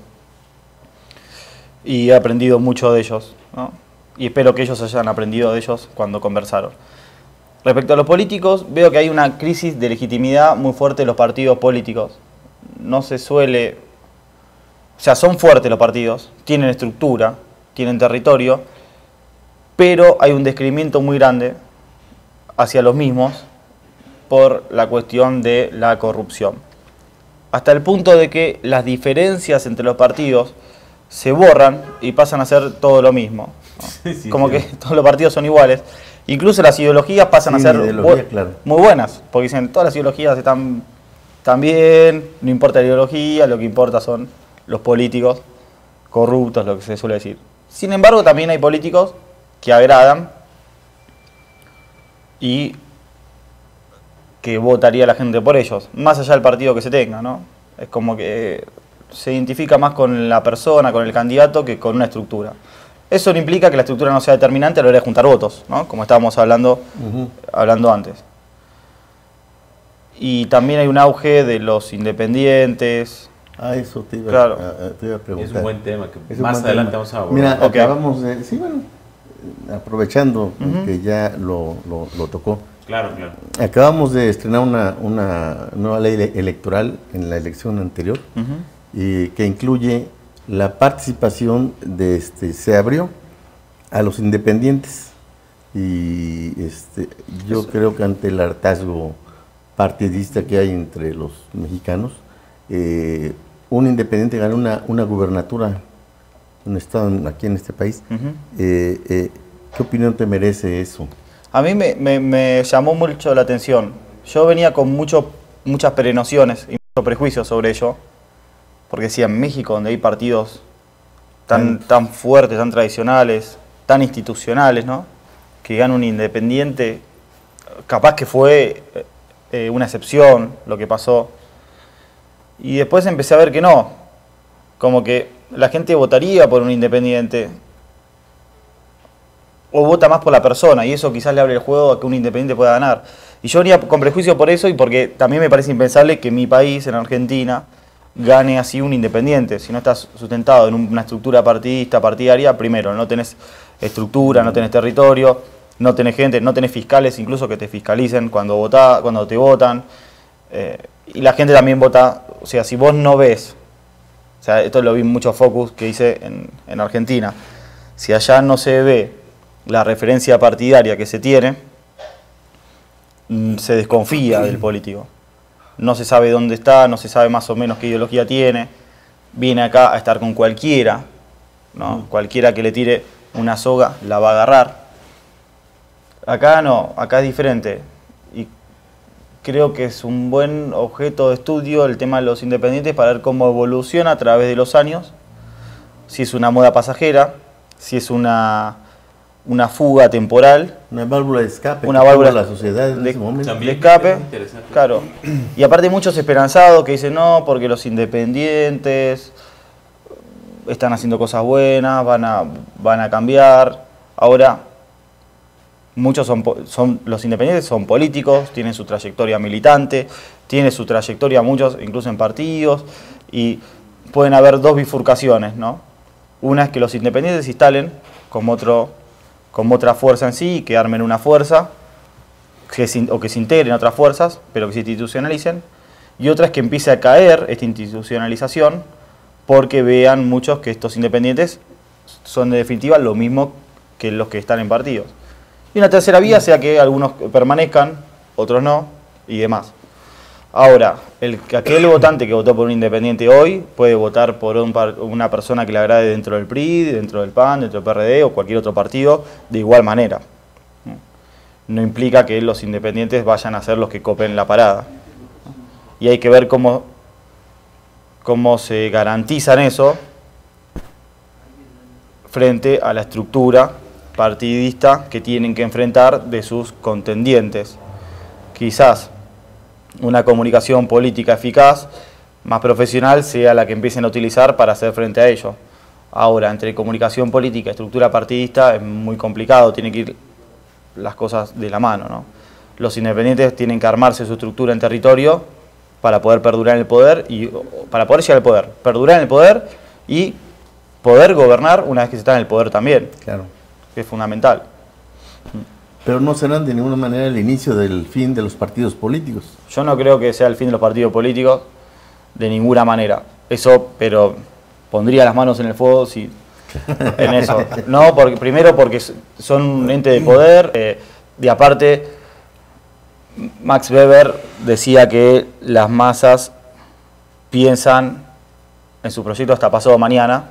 Y he aprendido mucho de ellos, ¿no? Y espero que ellos hayan aprendido de ellos cuando conversaron. Respecto a los políticos, veo que hay una crisis de legitimidad muy fuerte de los partidos políticos. No se suele... O sea, son fuertes los partidos, tienen estructura, tienen territorio, pero hay un descreimiento muy grande hacia los mismos por la cuestión de la corrupción. Hasta el punto de que las diferencias entre los partidos se borran y pasan a ser todo lo mismo, ¿no? Sí, Como sí. que todos los partidos son iguales. Incluso las ideologías pasan a ser claro. muy buenas, porque dicen todas las ideologías están bien, no importa la ideología, lo que importa son los políticos corruptos, lo que se suele decir. Sin embargo, también hay políticos que agradan y que votaría la gente por ellos, más allá del partido que se tenga, ¿no? Es como que se identifica más con la persona, con el candidato, que con una estructura. Eso no implica que la estructura no sea determinante a la hora de juntar votos, ¿no? Como estábamos hablando antes. Y también hay un auge de los independientes. Eso te iba, Claro. te iba a preguntar. Es un buen tema que Es un más buen adelante tema. vamos a abordar. Mira, Ok. acabamos de... Sí, bueno, aprovechando que ya lo tocó. Claro, claro. Acabamos de estrenar una nueva ley electoral en la elección anterior y que incluye la participación se abrió a los independientes y yo creo que ante el hartazgo partidista que hay entre los mexicanos, un independiente ganó una gubernatura, un estado aquí en este país. ¿Qué opinión te merece eso? A mí me llamó mucho la atención. Yo venía con muchas peregrinaciones y muchos prejuicios sobre ello, porque decía, en México, donde hay partidos tan fuertes, tan tradicionales, tan institucionales, ¿no? Que gana un independiente, capaz que fue una excepción lo que pasó. Y después empecé a ver que no, como que la gente votaría por un independiente o vota más por la persona, y eso quizás le abre el juego a que un independiente pueda ganar. Y yo venía con prejuicio por eso y porque también me parece impensable que en mi país, en Argentina, gane así un independiente. Si no estás sustentado en una estructura partidista, partidaria, primero, no tenés estructura, no tenés territorio, no tenés gente, no tenés fiscales incluso que te fiscalicen cuando te votan. Y la gente también vota, o sea, si vos no ves, o sea, esto lo vi en muchos focus que hice en Argentina, si allá no se ve la referencia partidaria que se tiene, se desconfía del político. No se sabe dónde está, no se sabe más o menos qué ideología tiene, viene acá a estar con cualquiera, ¿no? Cualquiera que le tire una soga la va a agarrar. Acá no, acá es diferente. Y creo que es un buen objeto de estudio el tema de los independientes para ver cómo evoluciona a través de los años, si es una moda pasajera, si es una fuga temporal, Una válvula de escape. una que válvula tuvo la sociedad en ese momento. También. de escape, Es interesante. claro. Y aparte muchos esperanzados que dicen no, porque los independientes están haciendo cosas buenas, van a cambiar. Ahora, muchos los independientes son políticos, tienen su trayectoria militante, tienen su trayectoria muchos incluso en partidos, y pueden haber dos bifurcaciones, ¿no? Una es que los independientes se instalen como otra fuerza en sí, que armen una fuerza, o que se integren otras fuerzas, pero que se institucionalicen. Y otra es que empiece a caer esta institucionalización, porque vean muchos que estos independientes son en definitiva lo mismo que los que están en partidos. Y una tercera vía sea que algunos permanezcan, otros no, y demás. Ahora, aquel votante que votó por un independiente hoy puede votar por una persona que le agrade dentro del PRI, dentro del PAN, dentro del PRD o cualquier otro partido de igual manera. No implica que los independientes vayan a ser los que copen la parada. Y hay que ver cómo se garantizan eso frente a la estructura partidista que tienen que enfrentar de sus contendientes. Quizás una comunicación política eficaz, más profesional, sea la que empiecen a utilizar para hacer frente a ello. Ahora, entre comunicación política y estructura partidista es muy complicado, tienen que ir las cosas de la mano, ¿no? Los independientes tienen que armarse su estructura en territorio para poder perdurar en el poder, y para poder llegar al poder, perdurar en el poder y poder gobernar una vez que se está en el poder también, Claro. que es fundamental. Pero no serán de ninguna manera el inicio del fin de los partidos políticos. Yo no creo que sea el fin de los partidos políticos, de ninguna manera. Eso, pero pondría las manos en el fuego si en eso. No, porque, primero porque son un ente de poder, y aparte Max Weber decía que las masas piensan en su proyecto hasta pasado mañana,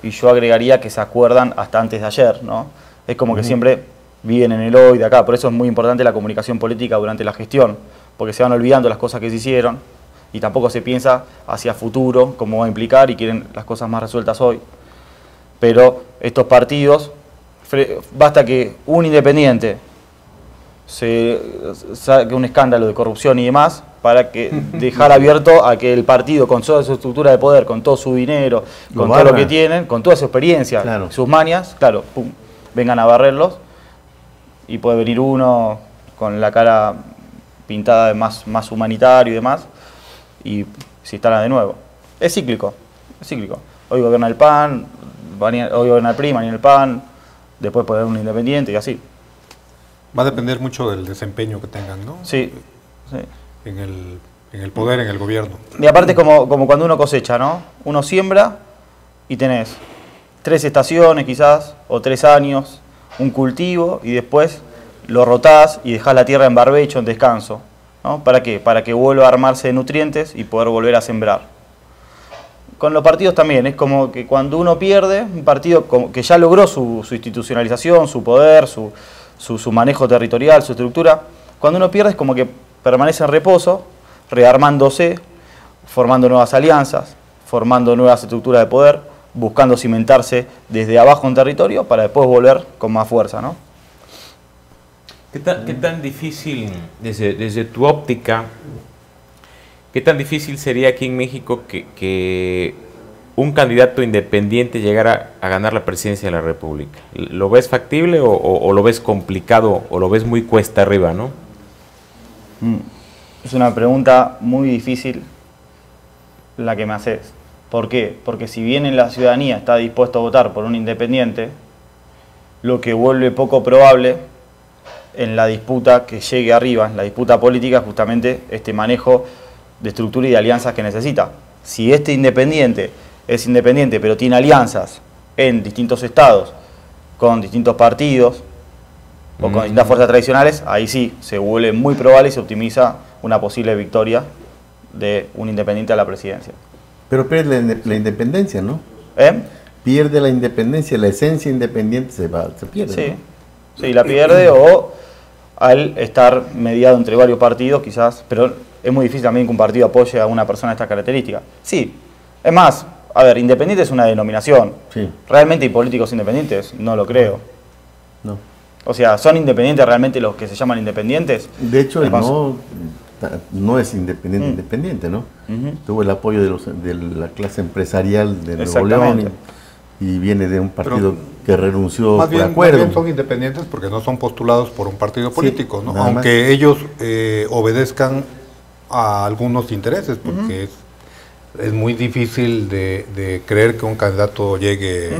y yo agregaría que se acuerdan hasta antes de ayer, ¿no? Es como que siempre viven en el hoy de acá, por eso es muy importante la comunicación política durante la gestión, porque se van olvidando las cosas que se hicieron y tampoco se piensa hacia futuro cómo va a implicar y quieren las cosas más resueltas hoy. Pero estos partidos, basta que un independiente se saque un escándalo de corrupción y demás para que dejar abierto a que el partido, con toda su estructura de poder, con todo su dinero, con todo lo que tienen, con toda su experiencia, claro, sus manias, claro, pum, vengan a barrerlos, y puede venir uno con la cara pintada de más humanitario y demás, y se instalan de nuevo. Es cíclico, es cíclico. Hoy gobierna el PAN, hoy gobierna el PRI, mañana el PAN, después puede haber un independiente y así. Va a depender mucho del desempeño que tengan, ¿no? Sí, sí. En el poder, en el gobierno. Y aparte es como cuando uno cosecha, ¿no? Uno siembra y tenés 3 estaciones quizás, o 3 años, un cultivo, y después lo rotás y dejás la tierra en barbecho, en descanso, ¿no? ¿Para qué? Para que vuelva a armarse de nutrientes y poder volver a sembrar. Con los partidos también, es como que cuando uno pierde, un partido que ya logró su institucionalización, su poder, su manejo territorial, su estructura, cuando uno pierde es como que permanece en reposo, rearmándose, formando nuevas alianzas, formando nuevas estructuras de poder, buscando cimentarse desde abajo en territorio para después volver con más fuerza, ¿no? ¿Qué tan difícil, desde tu óptica, qué tan difícil sería aquí en México que un candidato independiente llegara a ganar la presidencia de la República? ¿Lo ves factible o lo ves complicado o lo ves muy cuesta arriba, no? Es una pregunta muy difícil la que me haces. ¿Por qué? Porque si bien en la ciudadanía está dispuesto a votar por un independiente, lo que vuelve poco probable en la disputa que llegue arriba, en la disputa política, justamente este manejo de estructura y de alianzas que necesita. Si este independiente es independiente pero tiene alianzas en distintos estados, con distintos partidos o con distintas fuerzas tradicionales, ahí sí se vuelve muy probable y se optimiza una posible victoria de un independiente a la presidencia. Pero pierde la independencia, ¿no? Pierde la independencia, la esencia independiente se pierde. Sí, ¿no? Sí, la pierde, o al estar mediado entre varios partidos quizás, pero es muy difícil también que un partido apoye a una persona de estas características. Sí, es más, a ver, independiente es una denominación. Sí. ¿Realmente hay políticos independientes? No lo creo. No. O sea, ¿son independientes realmente los que se llaman independientes? De hecho, no es independiente, ¿no? Tuvo el apoyo de la clase empresarial de Nuevo León y viene de un partido que renunció más bien, por acuerdo. Más bien son independientes porque no son postulados por un partido político, ¿no? Aunque más. Ellos obedezcan a algunos intereses, porque es muy difícil de creer que un candidato llegue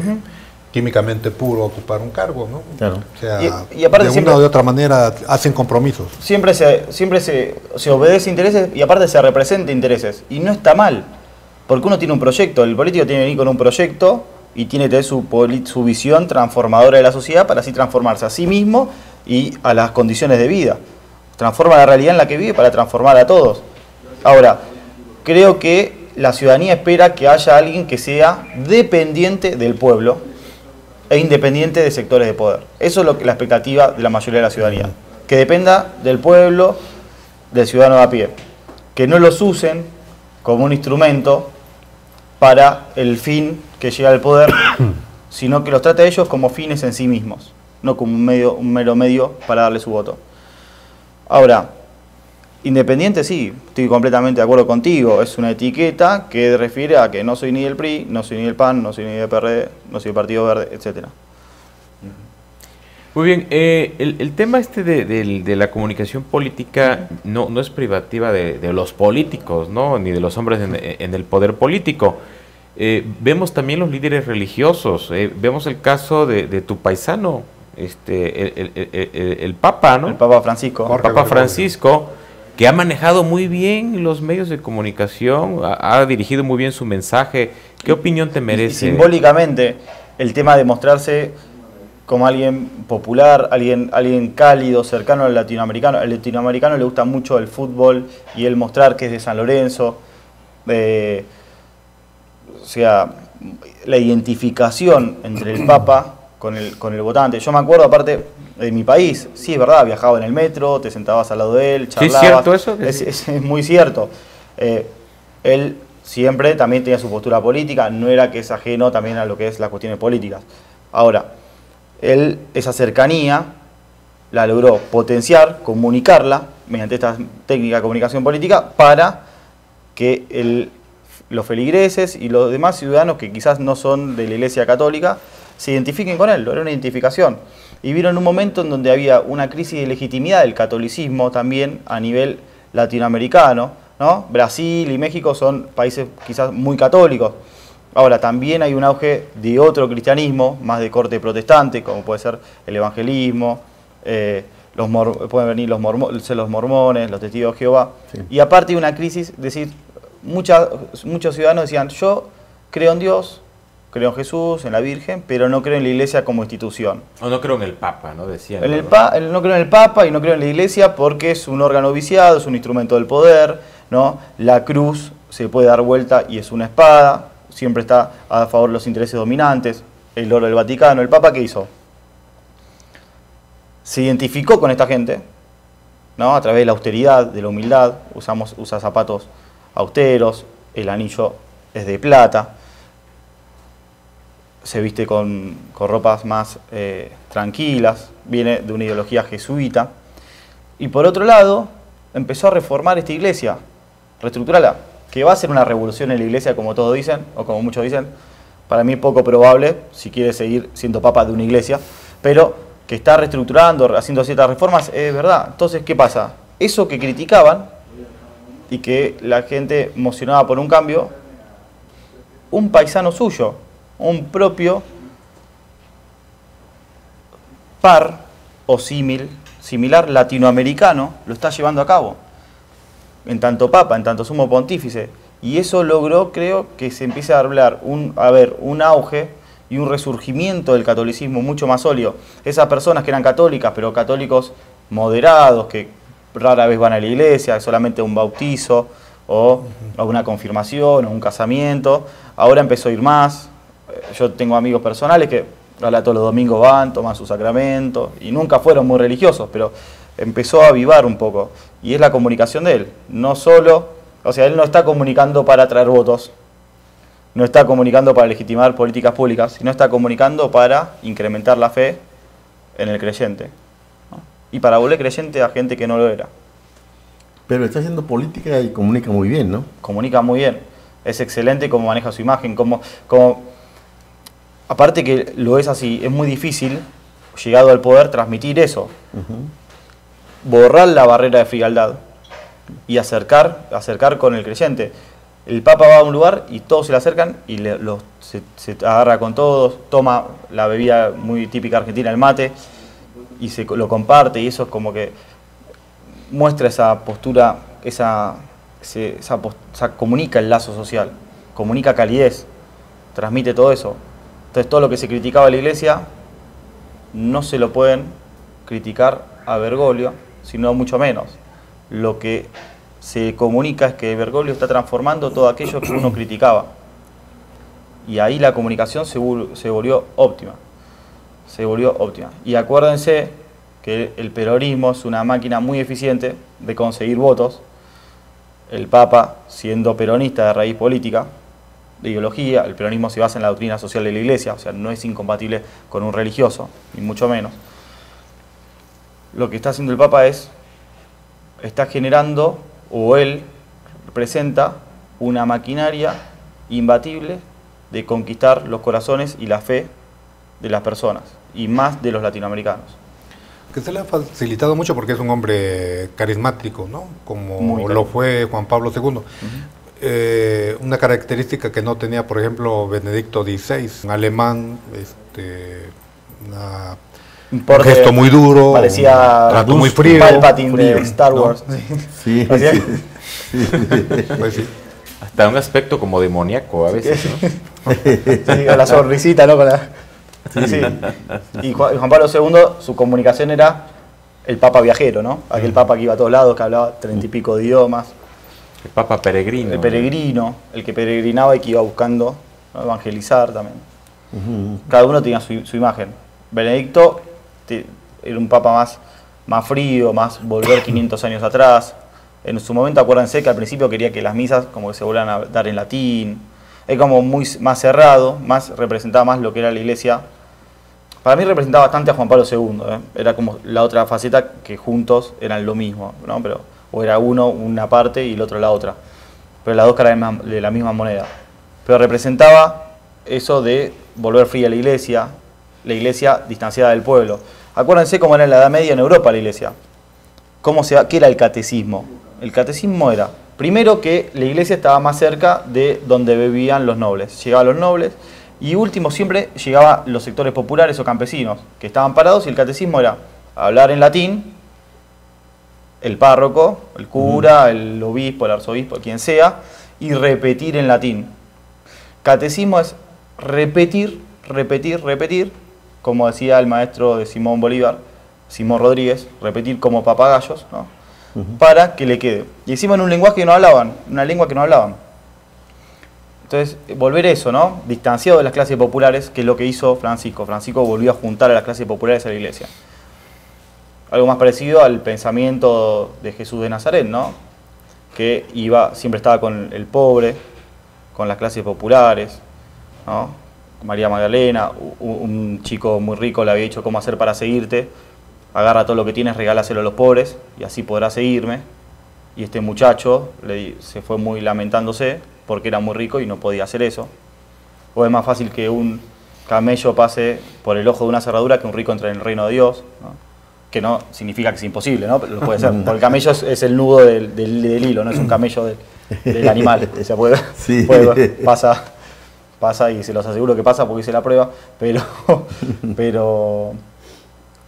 químicamente puro a ocupar un cargo, ¿no? Claro. O sea, y aparte de siempre, una o de otra manera hacen compromisos. Siempre se obedece intereses y aparte se representa intereses. Y no está mal, porque uno tiene un proyecto, el político tiene que venir con un proyecto y tiene que tener su visión transformadora de la sociedad para así transformarse a sí mismo y a las condiciones de vida. Transforma la realidad en la que vive para transformar a todos. Ahora, creo que la ciudadanía espera que haya alguien que sea dependiente del pueblo e independiente de sectores de poder. Eso es la expectativa de la mayoría de la ciudadanía. Que dependa del pueblo, del ciudadano de a pie. Que no los usen como un instrumento para el fin que llega al poder, sino que los trate a ellos como fines en sí mismos, no como un mero medio para darle su voto. Ahora, independiente sí, estoy completamente de acuerdo contigo, es una etiqueta que refiere a que no soy ni del PRI, no soy ni del PAN, no soy ni del PRD, no soy del Partido Verde, etc. Muy bien, el tema de la comunicación política no es privativa de los políticos, ¿no? Ni de los hombres en el poder político. Vemos también los líderes religiosos, vemos el caso de tu paisano, el Papa, ¿no? El Papa Francisco. El Papa Francisco, que ha manejado muy bien los medios de comunicación, ha dirigido muy bien su mensaje. ¿Qué opinión te merece? Y simbólicamente, el tema de mostrarse como alguien popular, alguien cálido, cercano al latinoamericano. Al latinoamericano le gusta mucho el fútbol y el mostrar que es de San Lorenzo. O sea, la identificación entre el Papa con el votante. Yo me acuerdo, aparte de mi país, sí, es verdad, viajaba en el metro, te sentabas al lado de él, charlabas. ¿Sí es cierto eso? Es muy cierto. Él siempre también tenía su postura política, no era que es ajeno también a lo que es las cuestiones políticas. Ahora, él esa cercanía la logró potenciar, comunicarla mediante esta técnica de comunicación política para que los feligreses y los demás ciudadanos que quizás no son de la Iglesia Católica se identifiquen con él. Era una identificación. Y vieron un momento en donde había una crisis de legitimidad del catolicismo también a nivel latinoamericano, ¿no? Brasil y México son países quizás muy católicos. Ahora, también hay un auge de otro cristianismo, más de corte protestante, como puede ser el evangelismo, pueden venir los mormones, los testigos de Jehová. Sí. Y aparte hay una crisis, es decir, muchos ciudadanos decían, yo creo en Dios, creo en Jesús, en la Virgen, pero no creo en la Iglesia como institución. O no creo en el Papa, ¿no? Decían. No creo en el Papa y no creo en la Iglesia porque es un órgano viciado, es un instrumento del poder, ¿no? La cruz se puede dar vuelta y es una espada, siempre está a favor de los intereses dominantes, el oro del Vaticano. ¿El Papa qué hizo? Se identificó con esta gente, ¿no? A través de la austeridad, de la humildad, usa zapatos austeros, el anillo es de plata, se viste con ropas más tranquilas, viene de una ideología jesuita. Y por otro lado, empezó a reformar esta iglesia, reestructurarla, que va a ser una revolución en la iglesia, como todos dicen, o como muchos dicen. Para mí poco probable, si quiere seguir siendo papa de una iglesia, pero que está reestructurando, haciendo ciertas reformas, es verdad. Entonces, ¿qué pasa? Eso que criticaban y que la gente emocionaba por un cambio, un paisano suyo, un propio par o similar latinoamericano, lo está llevando a cabo, en tanto papa, en tanto sumo pontífice, y eso logró, creo, que se empiece a hablar un auge y un resurgimiento del catolicismo mucho más sólido. Esas personas que eran católicas, pero católicos moderados, que rara vez van a la iglesia, solamente un bautizo, o a una confirmación, o un casamiento, ahora empezó a ir más. Yo tengo amigos personales que ahora todos los domingos van, toman su sacramento, y nunca fueron muy religiosos, pero empezó a avivar un poco. Y es la comunicación de él. No solo, o sea, él no está comunicando para atraer votos, no está comunicando para legitimar políticas públicas, sino está comunicando para incrementar la fe en el creyente, ¿no? Y para volver creyente a gente que no lo era. Pero está haciendo política y comunica muy bien, ¿no? Comunica muy bien. Es excelente cómo maneja su imagen, aparte que lo es así, es muy difícil, llegado al poder, transmitir eso. Borrar la barrera de frialdad y acercar con el creyente. El Papa va a un lugar y todos se le acercan y se agarra con todos, toma la bebida muy típica argentina, el mate, y lo comparte, y eso es como que muestra esa postura, comunica el lazo social, comunica calidez, transmite todo eso. Entonces todo lo que se criticaba a la iglesia no se lo pueden criticar a Bergoglio, sino mucho menos. Lo que se comunica es que Bergoglio está transformando todo aquello que uno criticaba. Y ahí la comunicación se volvió óptima. Se volvió óptima. Y acuérdense que el peronismo es una máquina muy eficiente de conseguir votos. El Papa, siendo peronista de raíz política, de ideología, el peronismo se basa en la doctrina social de la Iglesia, o sea, no es incompatible con un religioso, ni mucho menos. Lo que está haciendo el Papa está generando, o él representa, una maquinaria imbatible de conquistar los corazones y la fe de las personas, y más de los latinoamericanos. Que se le ha facilitado mucho porque es un hombre carismático, ¿no? Como lo fue Juan Pablo II. Una característica que no tenía, por ejemplo, Benedicto XVI, un alemán, un gesto muy duro, parecía un trato muy frío. Palpatine de Star Wars. ¿No? Sí. Pues sí. Hasta un aspecto como demoníaco a veces, ¿no? Sí, con la sonrisita, ¿no? Sí, sí. Y Juan Pablo II, su comunicación era el papa viajero, ¿no? Aquel papa que iba a todos lados, que hablaba 30 y pico de idiomas. El papa peregrino. El peregrino, el que peregrinaba y que iba buscando, ¿no?, evangelizar también. Cada uno tenía su imagen. Benedicto era un papa más frío, más volver 500 años atrás. En su momento, acuérdense que al principio quería que las misas como que se volvieran a dar en latín. Es como más cerrado, representaba más lo que era la iglesia. Para mí representaba bastante a Juan Pablo II, ¿eh? Era como la otra faceta que juntos eran lo mismo, ¿no? Pero, o era uno una parte y el otro la otra. Pero las dos caras de la misma moneda. Pero representaba eso de volver fría a la iglesia distanciada del pueblo. Acuérdense cómo era en la Edad Media en Europa la iglesia. ¿Qué era el catecismo? El catecismo era, primero, que la iglesia estaba más cerca de donde vivían los nobles. Llegaban los nobles y último siempre llegaban los sectores populares o campesinos que estaban parados, y el catecismo era hablar en latín, el párroco, el cura, el obispo, el arzobispo, quien sea, y repetir en latín. Catecismo es repetir, como decía el maestro de Simón Bolívar, Simón Rodríguez, repetir como papagayos, ¿no? Para que le quede. Y encima en un lenguaje que no hablaban, una lengua que no hablaban. Entonces, volver eso, ¿no? Distanciado de las clases populares, que es lo que hizo Francisco. Francisco volvió a juntar a las clases populares a la iglesia. Algo más parecido al pensamiento de Jesús de Nazaret, ¿no? Que siempre estaba con el pobre, con las clases populares, ¿no? María Magdalena, un chico muy rico le había dicho cómo hacer para seguirte. Agarra todo lo que tienes, regálaselo a los pobres y así podrás seguirme. Y este muchacho se fue muy lamentándose porque era muy rico y no podía hacer eso. O es más fácil que un camello pase por el ojo de una cerradura que un rico entre en el reino de Dios, ¿no? Que no significa que es imposible, ¿no? Pero lo puede ser. Porque el camello es el nudo del hilo, no es un camello del animal. O sea, pasa y se los aseguro que pasa porque hice la prueba, pero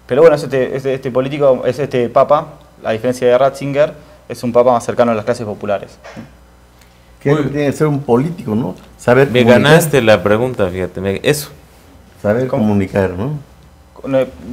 bueno, este político, este papa, a diferencia de Ratzinger, es un papa más cercano a las clases populares. ¿Qué es lo que tiene que ser un político, no? Saber Me comunicar. ganaste la pregunta, fíjate, eso. Saber comunicar, ¿no?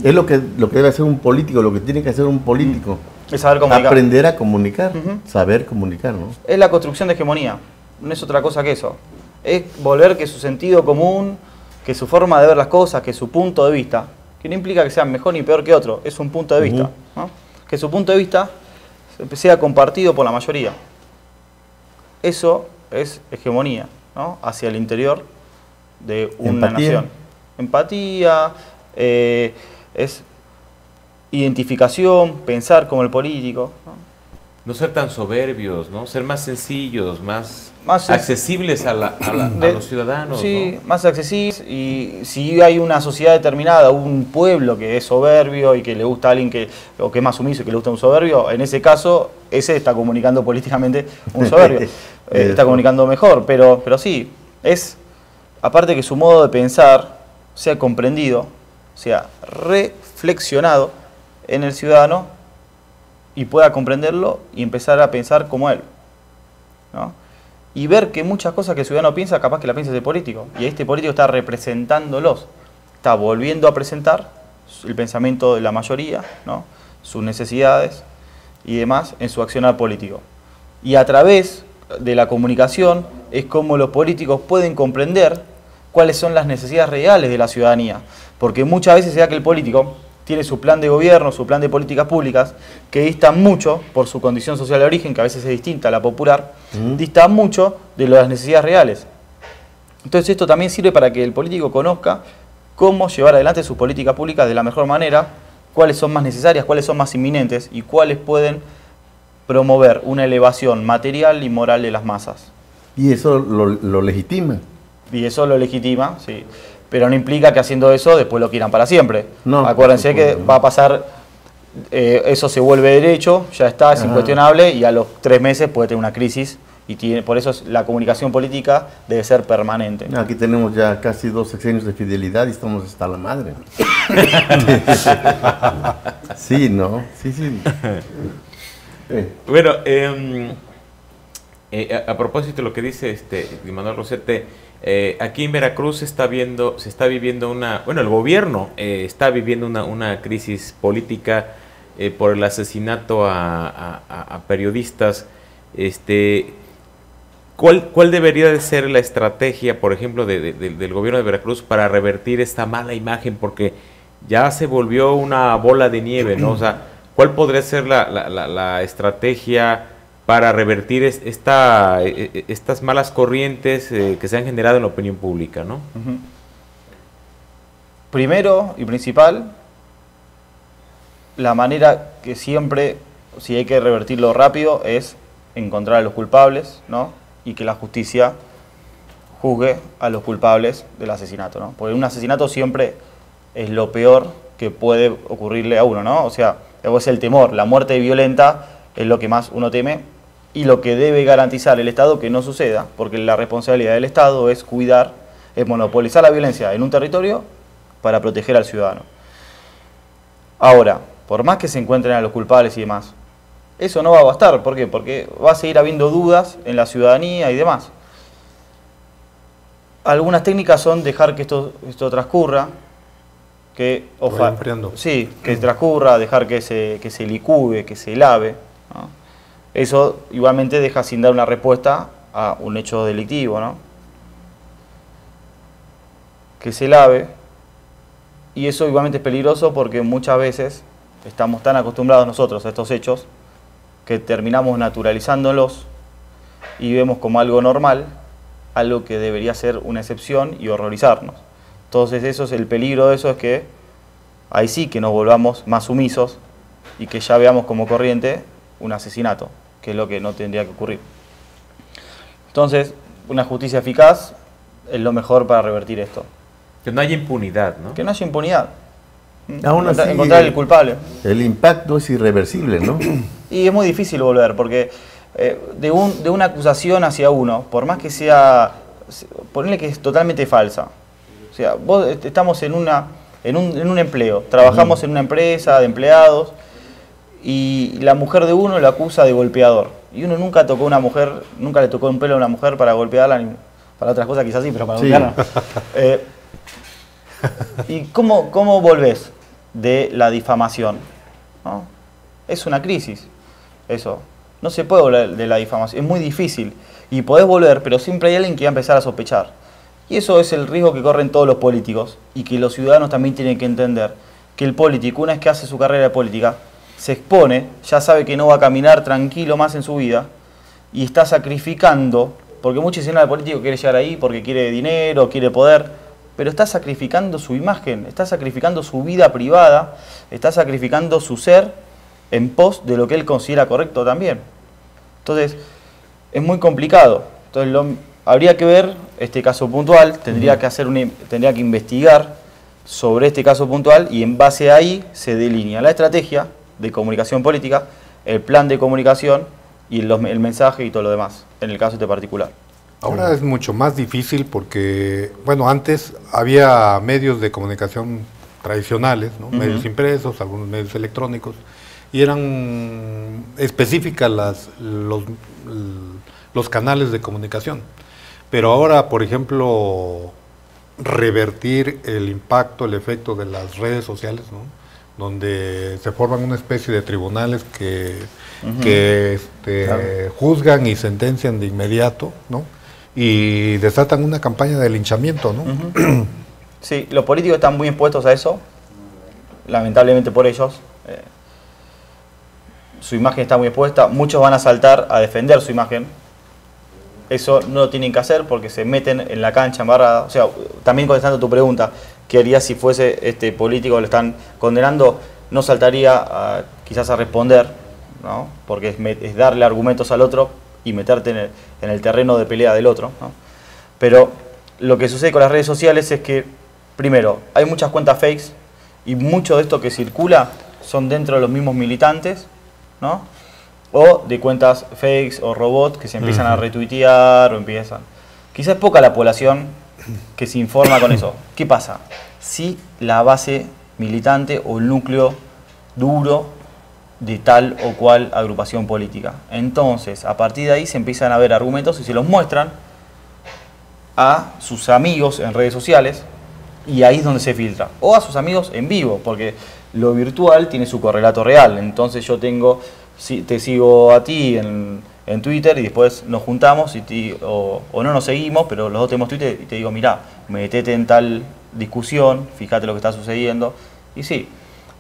Es lo que debe hacer un político, lo que tiene que hacer un político. Es saber comunicar. Aprender a comunicar, saber comunicar, ¿no? Es la construcción de hegemonía, no es otra cosa que eso. Es volver que su sentido común, que su forma de ver las cosas, que su punto de vista, que no implica que sea mejor ni peor que otro, es un punto de vista, ¿no? Que su punto de vista sea compartido por la mayoría. Eso es hegemonía, ¿no? Hacia el interior de una nación. Empatía, es identificación, pensar como el político, ¿no? No ser tan soberbios, ¿no? Ser más sencillos, más accesibles a los ciudadanos. Sí, ¿no? más accesibles. Y si hay una sociedad determinada, un pueblo que es soberbio y que le gusta a alguien que es más sumiso y que le gusta un soberbio, en ese caso, ese está comunicando políticamente un soberbio. Está comunicando mejor, pero sí, aparte que su modo de pensar sea comprendido, sea reflexionado en el ciudadano y pueda comprenderlo y empezar a pensar como él, ¿no? Y ver que muchas cosas que el ciudadano piensa, capaz que la piensa ese político. Y este político está representándolos, está volviendo a presentar el pensamiento de la mayoría, ¿no? Sus necesidades y demás en su accionar político. Y a través de la comunicación es como los políticos pueden comprender cuáles son las necesidades reales de la ciudadanía. Porque muchas veces se da que el político tiene su plan de gobierno, su plan de políticas públicas, que distan mucho, por su condición social de origen, que a veces es distinta a la popular, distan mucho de las necesidades reales. Entonces esto también sirve para que el político conozca cómo llevar adelante sus políticas públicas de la mejor manera, cuáles son más necesarias, cuáles son más inminentes y cuáles pueden promover una elevación material y moral de las masas. Y eso lo legitima. Y eso lo legitima, sí. Pero no implica que haciendo eso después lo quieran para siempre. No, acuérdense que va a pasar, eso se vuelve derecho, ya está, es incuestionable, y a los 3 meses puede tener una crisis, y por eso la comunicación política debe ser permanente. Aquí tenemos ya casi 2 sexenios de fidelidad y estamos hasta la madre. Sí, ¿no? Sí. Bueno, a propósito de lo que dice Manuel Rosete, Aquí en Veracruz se está viviendo el gobierno está viviendo una crisis política por el asesinato a periodistas. ¿Cuál debería de ser la estrategia, por ejemplo, del gobierno de Veracruz para revertir esta mala imagen? Porque ya se volvió una bola de nieve, ¿no? O sea, ¿cuál podría ser la estrategia para revertir estas malas corrientes que se han generado en la opinión pública, ¿no? Primero y principal, la manera que siempre, si hay que revertirlo rápido, es encontrar a los culpables, ¿no? Y que la justicia juzgue a los culpables del asesinato, ¿no? Porque un asesinato siempre es lo peor que puede ocurrirle a uno, ¿no? O sea, es el temor, la muerte violenta es lo que más uno teme y lo que debe garantizar el Estado que no suceda, porque la responsabilidad del Estado es cuidar, es monopolizar la violencia en un territorio para proteger al ciudadano. Ahora, por más que se encuentren a los culpables y demás, eso no va a bastar. ¿Por qué? Porque va a seguir habiendo dudas en la ciudadanía y demás. Algunas técnicas son dejar que esto transcurra, que transcurra, dejar que se licúe, que se lave, ¿no? Eso igualmente deja sin dar una respuesta a un hecho delictivo, ¿no? Que se lave, y eso igualmente es peligroso porque muchas veces estamos tan acostumbrados nosotros a estos hechos que terminamos naturalizándolos y vemos como algo normal, algo que debería ser una excepción y horrorizarnos. Entonces eso es el peligro de eso, es que ahí sí que nos volvamos más sumisos y que ya veamos como corriente un asesinato, que es lo que no tendría que ocurrir. Entonces, una justicia eficaz es lo mejor para revertir esto. Que no haya impunidad, ¿no? Que no haya impunidad. Aún así, encontrar el culpable. El impacto es irreversible, ¿no? Y es muy difícil volver, porque de una acusación hacia uno, por más que sea, ponle que es totalmente falsa. O sea, vos estamos en un empleo, trabajamos en una empresa de empleados y la mujer de uno lo acusa de golpeador. Y uno nunca tocó una mujer, nunca le tocó un pelo a una mujer para golpearla, ni para otras cosas quizás sí, pero para golpearla. ¿Y cómo volvés de la difamación? ¿No? Es una crisis, eso. No se puede volver de la difamación, es muy difícil. Y podés volver, pero siempre hay alguien que va a empezar a sospechar. Y eso es el riesgo que corren todos los políticos y que los ciudadanos también tienen que entender. Que el político, una vez que hace su carrera de política, se expone, ya sabe que no va a caminar tranquilo más en su vida y está sacrificando, porque muchos dicen, el político quiere llegar ahí porque quiere dinero, quiere poder, pero está sacrificando su imagen, está sacrificando su vida privada, está sacrificando su ser en pos de lo que él considera correcto también. Entonces, es muy complicado. Entonces, habría que ver este caso puntual, tendría que investigar sobre este caso puntual y en base a ahí se delinea la estrategia de comunicación política, el plan de comunicación y el mensaje y todo lo demás, en el caso este particular. Ahora es mucho más difícil porque, bueno, antes había medios de comunicación tradicionales, ¿no? Medios impresos, algunos medios electrónicos, y eran específicas los canales de comunicación. Pero ahora, por ejemplo, revertir el impacto, el efecto de las redes sociales, ¿no? Donde se forman una especie de tribunales que juzgan y sentencian de inmediato, ¿no? Y desatan una campaña de linchamiento, ¿no? Sí, los políticos están muy expuestos a eso, lamentablemente por ellos. Su imagen está muy expuesta, muchos van a saltar a defender su imagen. Eso no lo tienen que hacer porque se meten en la cancha embarrada. O sea, también contestando tu pregunta, ¿qué haría si fuese este político que lo están condenando? No saltaría quizás a responder, ¿no? Porque es darle argumentos al otro y meterte en el terreno de pelea del otro, ¿no? Pero lo que sucede con las redes sociales es que, primero, hay muchas cuentas fakes y mucho de esto que circula son dentro de los mismos militantes, ¿no? O de cuentas fakes o robots que se empiezan a retuitear o empiezan... Quizás es poca la población que se informa con eso. ¿Qué pasa? Si la base militante o el núcleo duro de tal o cual agrupación política. Entonces, a partir de ahí se empiezan a ver argumentos y se los muestran a sus amigos en redes sociales y ahí es donde se filtra. O a sus amigos en vivo, porque lo virtual tiene su correlato real. Entonces yo te sigo a ti en Twitter y después nos juntamos o no nos seguimos, pero los dos tenemos Twitter y te digo, mirá, metete en tal discusión, fíjate lo que está sucediendo. Y sí,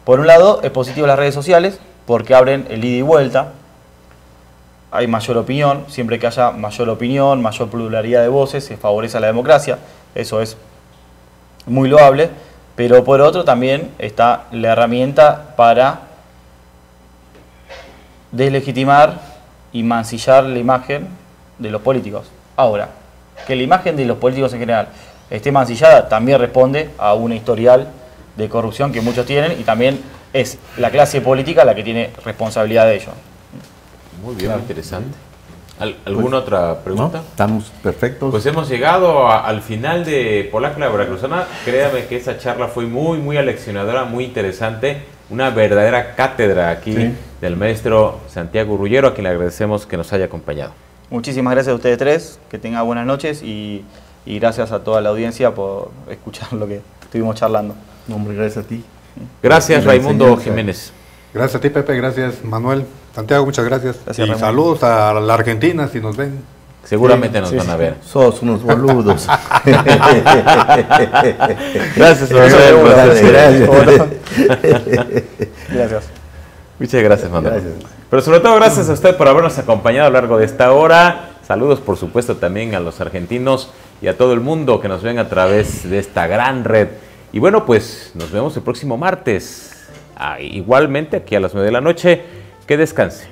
por un lado es positivo las redes sociales porque abren el ida y vuelta, hay mayor opinión, siempre que haya mayor opinión, mayor pluralidad de voces, se favorece a la democracia, eso es muy loable, pero por otro también está la herramienta para deslegitimar y mancillar la imagen de los políticos. Ahora, que la imagen de los políticos en general esté mancillada también responde a una historial de corrupción que muchos tienen y también es la clase política la que tiene responsabilidad de ello. Muy bien, muy interesante. ¿Alguna otra pregunta? No, estamos perfectos. Pues hemos llegado al final de Polaca la Veracruzana. Créame que esa charla fue muy, muy aleccionadora, muy interesante. Una verdadera cátedra aquí del maestro Santiago Rullero, a quien le agradecemos que nos haya acompañado. Muchísimas gracias a ustedes tres, que tengan buenas noches y gracias a toda la audiencia por escuchar lo que estuvimos charlando. No, hombre, gracias a ti. Gracias, Raimundo Jiménez. Gracias a ti, Pepe, gracias, Manuel. Santiago, muchas gracias. Gracias, y Ramón. Saludos a la Argentina, si nos ven. Seguramente nos van a ver. Sos unos boludos. Gracias, Gracias. Muchas gracias, Manuel. Gracias. Pero sobre todo gracias a usted por habernos acompañado a lo largo de esta hora. Saludos, por supuesto, también a los argentinos y a todo el mundo que nos ven a través de esta gran red. Y bueno, pues nos vemos el próximo martes. Igualmente aquí a las 9 de la noche. Que descanse.